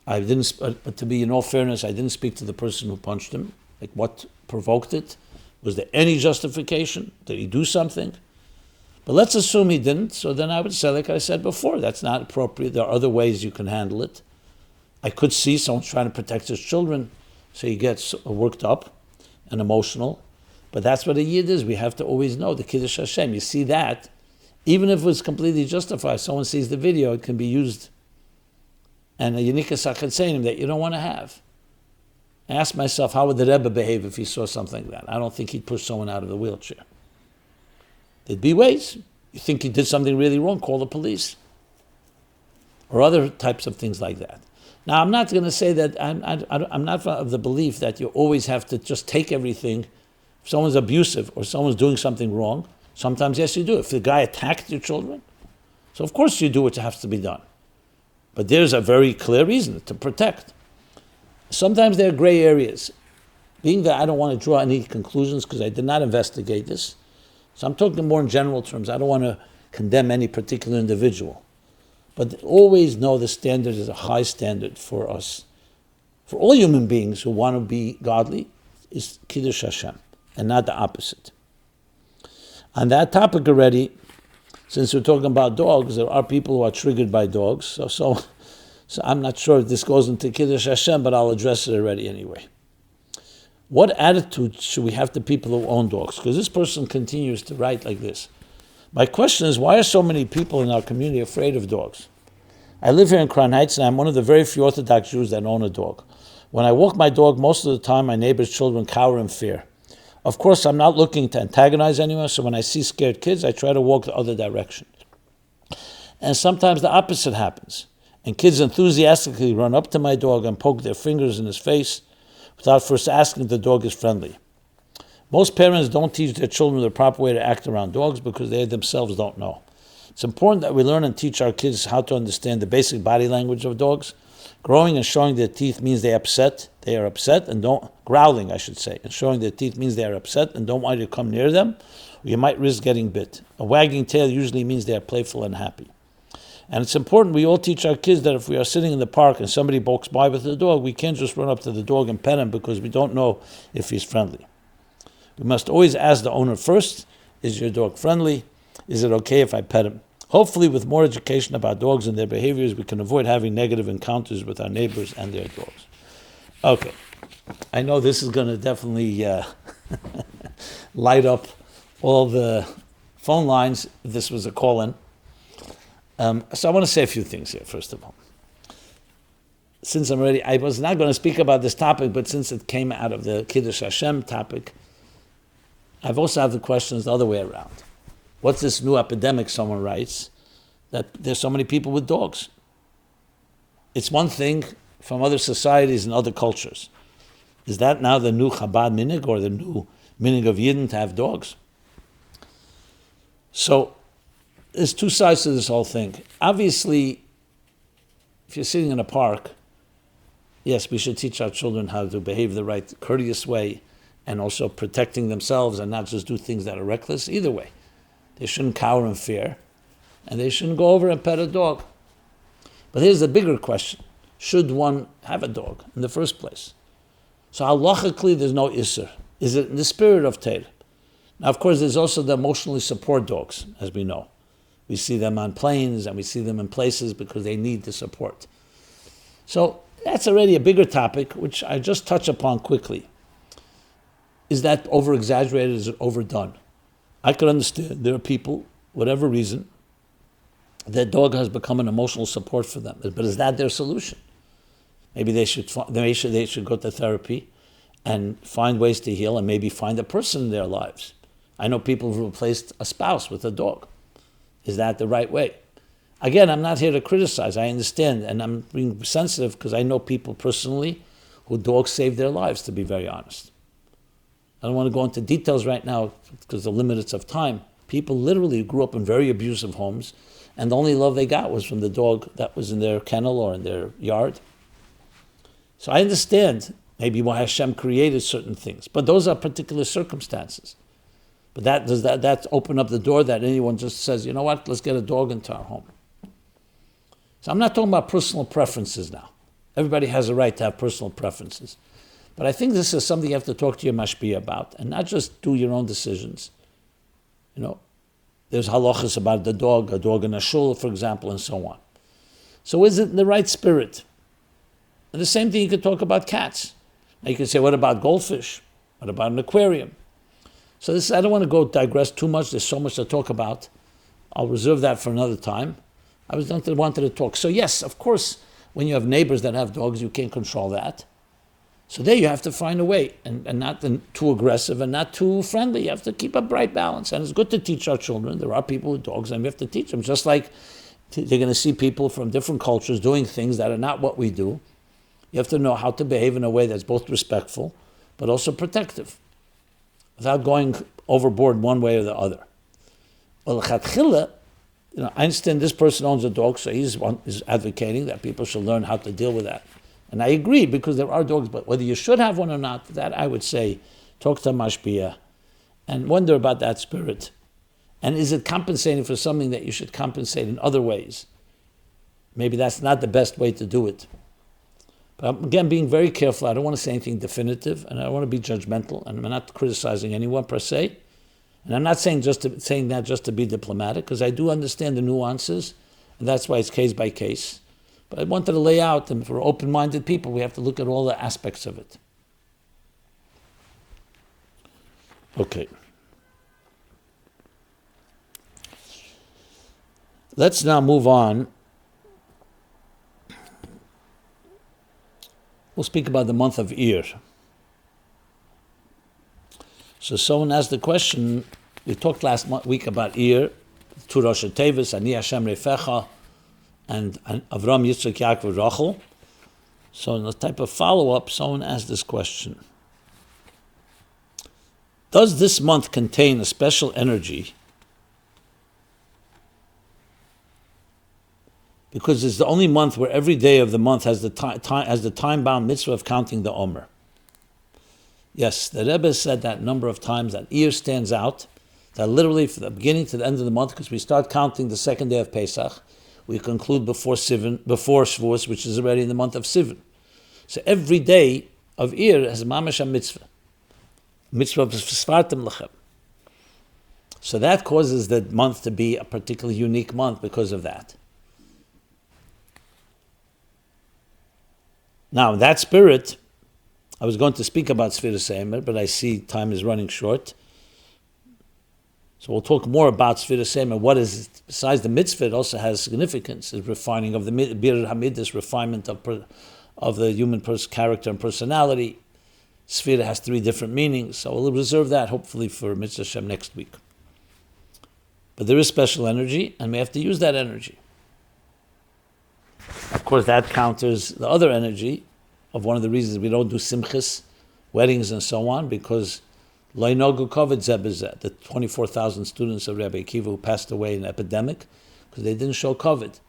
I didn't, but to be in all fairness, I didn't speak to the person who punched him. Like, what provoked it? Was there any justification? Did he do something? But let's assume he didn't. So then I would say, like I said before, that's not appropriate. There are other ways you can handle it. I could see someone trying to protect his children, so he gets worked up and emotional. But that's what a Yid is. We have to always know the Kiddush Hashem. You see that, even if it was completely justified, someone sees the video, it can be used. And a Yanika Sachatzainim that you don't want to have. I asked myself, how would the Rebbe behave if he saw something like that? I don't think he'd push someone out of the wheelchair. There'd be ways. You think he did something really wrong, call the police. Or other types of things like that. Now, I'm not going to say that, I'm not of the belief that you always have to just take everything. If someone's abusive or someone's doing something wrong, sometimes, yes, you do. If the guy attacked your children, so of course you do what has to be done. But there's a very clear reason to protect. Sometimes there are gray areas. Being that I don't want to draw any conclusions because I did not investigate this, so I'm talking more in general terms. I don't want to condemn any particular individual. But always know the standard is a high standard for us. For all human beings who want to be godly, is Kiddush Hashem, and not the opposite. On that topic already, since we're talking about dogs, there are people who are triggered by dogs. So I'm not sure if this goes into Kiddush Hashem, but I'll address it already anyway. What attitude should we have to people who own dogs? Because this person continues to write like this. My question is, why are so many people in our community afraid of dogs? I live here in Crown Heights, and I'm one of the very few Orthodox Jews that own a dog. When I walk my dog, most of the time my neighbor's children cower in fear. Of course, I'm not looking to antagonize anyone, so when I see scared kids, I try to walk the other direction. And sometimes the opposite happens, and kids enthusiastically run up to my dog and poke their fingers in his face without first asking if the dog is friendly. Most parents don't teach their children the proper way to act around dogs because they themselves don't know. It's important that we learn and teach our kids how to understand the basic body language of dogs. Growing and showing their teeth means they are upset and don't, growling I should say, and showing their teeth means they are upset and don't want you to come near them, or you might risk getting bit. A wagging tail usually means they are playful and happy. And it's important we all teach our kids that if we are sitting in the park and somebody walks by with a dog, we can't just run up to the dog and pet him because we don't know if he's friendly. We must always ask the owner first, is your dog friendly? Is it okay if I pet him? Hopefully with more education about dogs and their behaviors, we can avoid having negative encounters with our neighbors and their dogs. Okay, I know this is going to definitely light up all the phone lines if this was a call-in. So I want to say a few things here, first of all. Since I was not going to speak about this topic, but since it came out of the Kiddush Hashem topic, I've also had the questions the other way around. What's this new epidemic, someone writes, that there's so many people with dogs? It's one thing from other societies and other cultures. Is that now the new Chabad minig or the new minig of Yidden to have dogs? So there's two sides to this whole thing. Obviously, if you're sitting in a park, yes, we should teach our children how to behave the right, courteous way, and also protecting themselves and not just do things that are reckless. Either way, they shouldn't cower in fear, and they shouldn't go over and pet a dog. But here's the bigger question. Should one have a dog in the first place? So halachically, there's no isser. Is it in the spirit of Torah? Now, of course, there's also the emotionally support dogs, as we know. We see them on planes and we see them in places because they need the support. So that's already a bigger topic, which I just touch upon quickly. Is that over-exaggerated? Is it overdone? I could understand there are people, whatever reason, their dog has become an emotional support for them. But is that their solution? Maybe they should go to therapy and find ways to heal and maybe find a person in their lives. I know people who replaced a spouse with a dog. Is that the right way? Again, I'm not here to criticize. I understand, and I'm being sensitive because I know people personally who dogs saved their lives, to be very honest. I don't want to go into details right now because of the limits of time. People literally grew up in very abusive homes, and the only love they got was from the dog that was in their kennel or in their yard. So I understand maybe why Hashem created certain things, but those are particular circumstances. But does that open up the door that anyone just says, you know what, let's get a dog into our home? So I'm not talking about personal preferences now. Everybody has a right to have personal preferences. But I think this is something you have to talk to your mashpia about and not just do your own decisions. You know, there's halachas about a dog in a shul, for example, and so on. So is it in the right spirit? And the same thing you could talk about cats. Now you could say, what about goldfish? What about an aquarium? So this, I don't want to digress too much. There's so much to talk about. I'll reserve that for another time. I wanted to talk. So yes, of course, when you have neighbors that have dogs, you can't control that. So there you have to find a way, and not too aggressive and not too friendly. You have to keep a bright balance. And it's good to teach our children. There are people with dogs, and we have to teach them. Just like they're going to see people from different cultures doing things that are not what we do. You have to know how to behave in a way that's both respectful, but also protective, without going overboard one way or the other. Well, I understand this person owns a dog, so he's advocating that people should learn how to deal with that. And I agree, because there are dogs, but whether you should have one or not, that I would say, talk to mashpia and wonder about that spirit. And is it compensating for something that you should compensate in other ways? Maybe that's not the best way to do it. But I'm, again, being very careful. I don't want to say anything definitive, and I don't want to be judgmental, and I'm not criticizing anyone per se. And I'm not saying that just to be diplomatic, because I do understand the nuances, and that's why it's case by case. But I wanted to lay out, and for open-minded people, we have to look at all the aspects of it. Okay. Let's now move on. We'll speak about the month of Iyar. So someone asked the question, we talked last week about Iyar, Tu Rosh Tevis, Ani Hashem Refecha, and Avram, Yitzchak, Yaakov, Rachel. So in a type of follow-up, someone asked this question. Does this month contain a special energy because it's the only month where every day of the month has the time-bound mitzvah of counting the Omer. Yes, the Rebbe said that number of times, that year stands out, that literally from the beginning to the end of the month, because we start counting the second day of Pesach, we conclude before Shavuos, which is already in the month of Sivan. So every day of Iyar has mamash a mitzvah. Mitzvah of Sfartim Lechem. So that causes the month to be a particularly unique month because of that. Now, in that spirit, I was going to speak about Sfiras Omer, but I see time is running short. So we'll talk more about Sfiras Omer. What is, besides the mitzvah, it also has significance, is refining of the Bir Hamidus, refinement of the human character and personality. Sfira has 3 different meanings, so we'll reserve that hopefully for Mitzvah Shem next week. But there is special energy, and we have to use that energy. Of course, that counters the other energy of one of the reasons we don't do simchas, weddings and so on, because lo nogu kovid zeh b'zeh, the 24,000 students of Rabbi Akiva who passed away in an epidemic, because they didn't show kovid.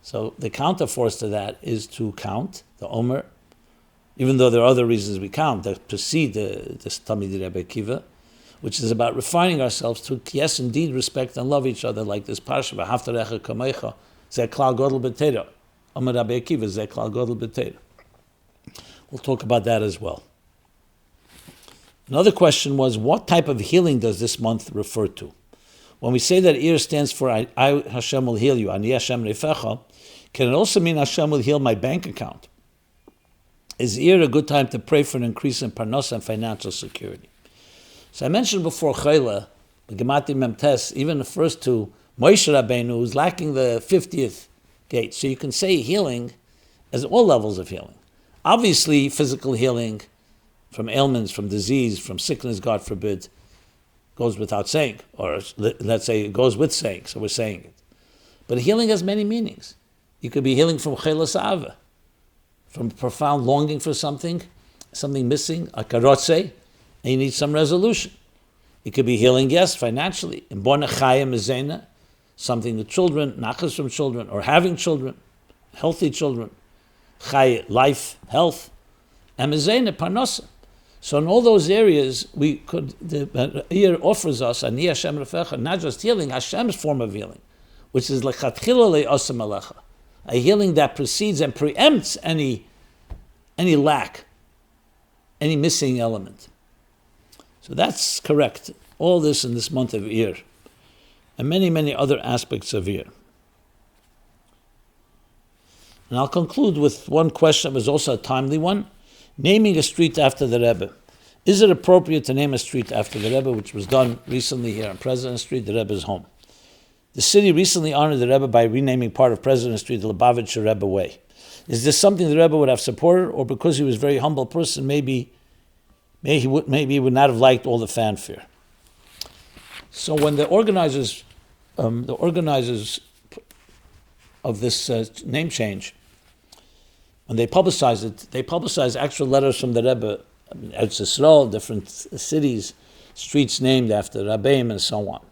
So the counterforce to that is to count the Omer, even though there are other reasons we count that precede the Talmidei Rabbi Akiva, which is about refining ourselves to, yes, indeed, respect and love each other, like this Parsha, v'ahavta recha kamecha, zeh klal godel b'teira. Omer Rabbi Akiva, zeh klal godel b'teira. We'll talk about that as well. Another question was, what type of healing does this month refer to? When we say that Iyar stands for I Hashem will heal you, Ani Hashem refecha, can it also mean Hashem will heal my bank account? Is Iyar a good time to pray for an increase in parnasa and financial security? So I mentioned before Chayla, Gemati Memtes, even refers to Moshe Rabbeinu, who's lacking the 50th gate. So you can say healing as all levels of healing. Obviously, physical healing from ailments, from disease, from sickness, God forbid, goes without saying, or let's say it goes with saying, so we're saying it. But healing has many meanings. You could be healing from Chelas Ava, from profound longing for something missing, like a rotzo, and you need some resolution. It could be healing, yes, financially. In Bona Chaya Mezena, something with children, nachas from children, or having children, healthy children, Chaya, life, health, and Mezena, Parnasa. So in all those areas, the Iyar offers us, Ani Hashem Refecha, not just healing, Hashem's form of healing, which is Lechatchila Le'osem Alecha, a healing that precedes and preempts any lack, any missing element. So that's correct. All this in this month of Iyar, and many, many other aspects of Iyar. And I'll conclude with one question that was also a timely one. Naming a street after the Rebbe. Is it appropriate to name a street after the Rebbe, which was done recently here on President Street, the Rebbe's home? The city recently honored the Rebbe by renaming part of President Street the Lubavitcher Rebbe Way. Is this something the Rebbe would have supported, or because he was a very humble person, maybe he would not have liked all the fanfare? So when the organizers of this name change, when they publicized it, they publicized actual letters from the Rebbe, Eretz Yisrael, different cities, streets named after Rabbeim, and so on.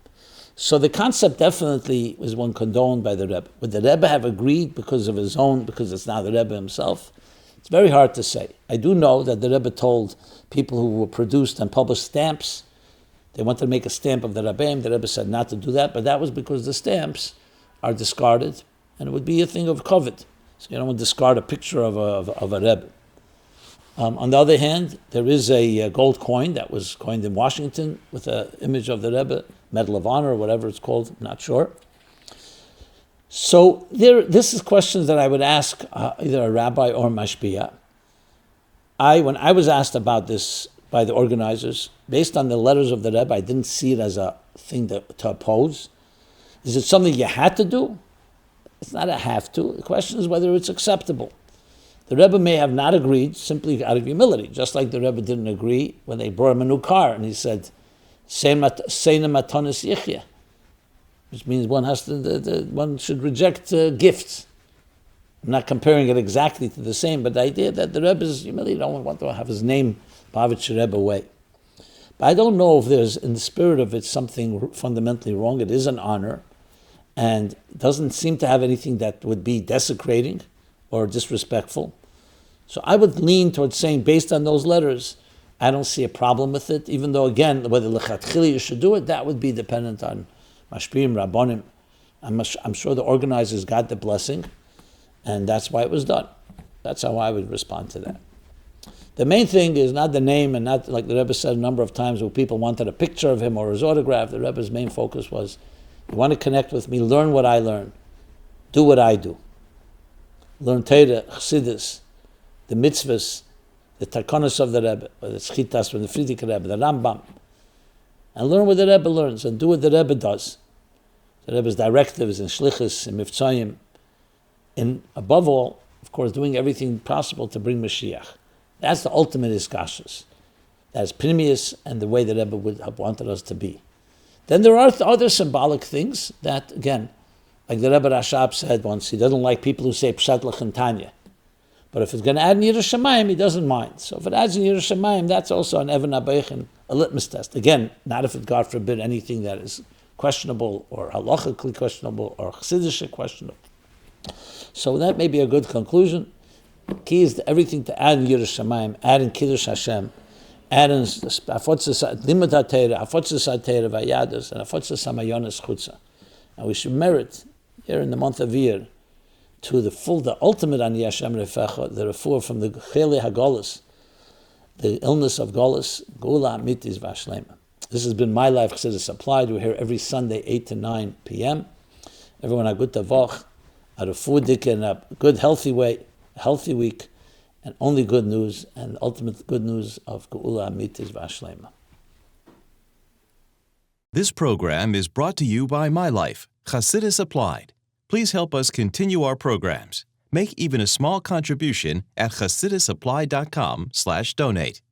So the concept definitely was one condoned by the Rebbe. Would the Rebbe have agreed because it's now the Rebbe himself? It's very hard to say. I do know that the Rebbe told people who were produced and published stamps, they wanted to make a stamp of the Rabbeim. The Rebbe said not to do that, but that was because the stamps are discarded, and it would be a thing of covet. So you don't want to discard a picture of a Rebbe. On the other hand, there is a gold coin that was coined in Washington with an image of the Rebbe, Medal of Honor, or whatever it's called, I'm not sure. So this is questions that I would ask either a rabbi or a mashpia. When I was asked about this by the organizers, based on the letters of the Rebbe, I didn't see it as a thing to oppose. Is it something you had to do? It's not a have to. The question is whether it's acceptable. The Rebbe may have not agreed simply out of humility, just like the Rebbe didn't agree when they brought him a new car and he said, Seina matanis yichya, which means one should reject gifts. I'm not comparing it exactly to the same, but the idea that the Rebbe's humility don't want to have his name Bavitcher Rebbe way. But I don't know if there's, in the spirit of it, something fundamentally wrong. It is an honor. and doesn't seem to have anything that would be desecrating or disrespectful. So I would lean towards saying, based on those letters, I don't see a problem with it, even though, again, whether lechatchila you should do it, that would be dependent on mashpiim, rabbonim. I'm sure the organizers got the blessing, and that's why it was done. That's how I would respond to that. The main thing is not the name, and not like the Rebbe said a number of times where people wanted a picture of him or his autograph. The Rebbe's main focus was, you want to connect with me, learn what I learn, do what I do. Learn Torah, Chassidus, the mitzvahs, the takonos of the Rebbe, or the Schitas from the Frierdiker Rebbe, the Rambam, and learn what the Rebbe learns and do what the Rebbe does. The Rebbe's directives and shlichus and mivtzayim, and above all, of course, doing everything possible to bring Mashiach. That's the ultimate iskashus. That's Pnimius and the way the Rebbe would have wanted us to be. Then there are other symbolic things that, again, like the Rebbe Rashab said once, he doesn't like people who say Pshat L'chentanya. But if it's going to add in Yerushalayim, he doesn't mind. So if it adds in Yerushalayim, that's also an Even Abaychin, a litmus test. Again, not if it, God forbid, anything that is questionable or halachically questionable or chassidish questionable. So that may be a good conclusion. Key is everything to add in Yerushalayim, add in Kiddush Hashem, add in Afotzes Limud HaTorah, Afotzes HaTorah Vayadus, and Afotzes HaMayonis Chutza. And we should merit here in the month of Iyar to the ultimate Ani Hashem Refecha, the refuah from the Chele HaGolus, the illness of Golus, Gula Amitis Vashlema. This has been MyLife Chassidus Applied. We're here every Sunday, 8 to 9 p.m. Everyone a good tavoch, a refuah in a good, healthy way, healthy week, and only good news, and ultimate good news of Geula Amitis Vashlema. This program is brought to you by MyLife Chassidus Applied. Please help us continue our programs. Make even a small contribution at chassidusapply.com/donate.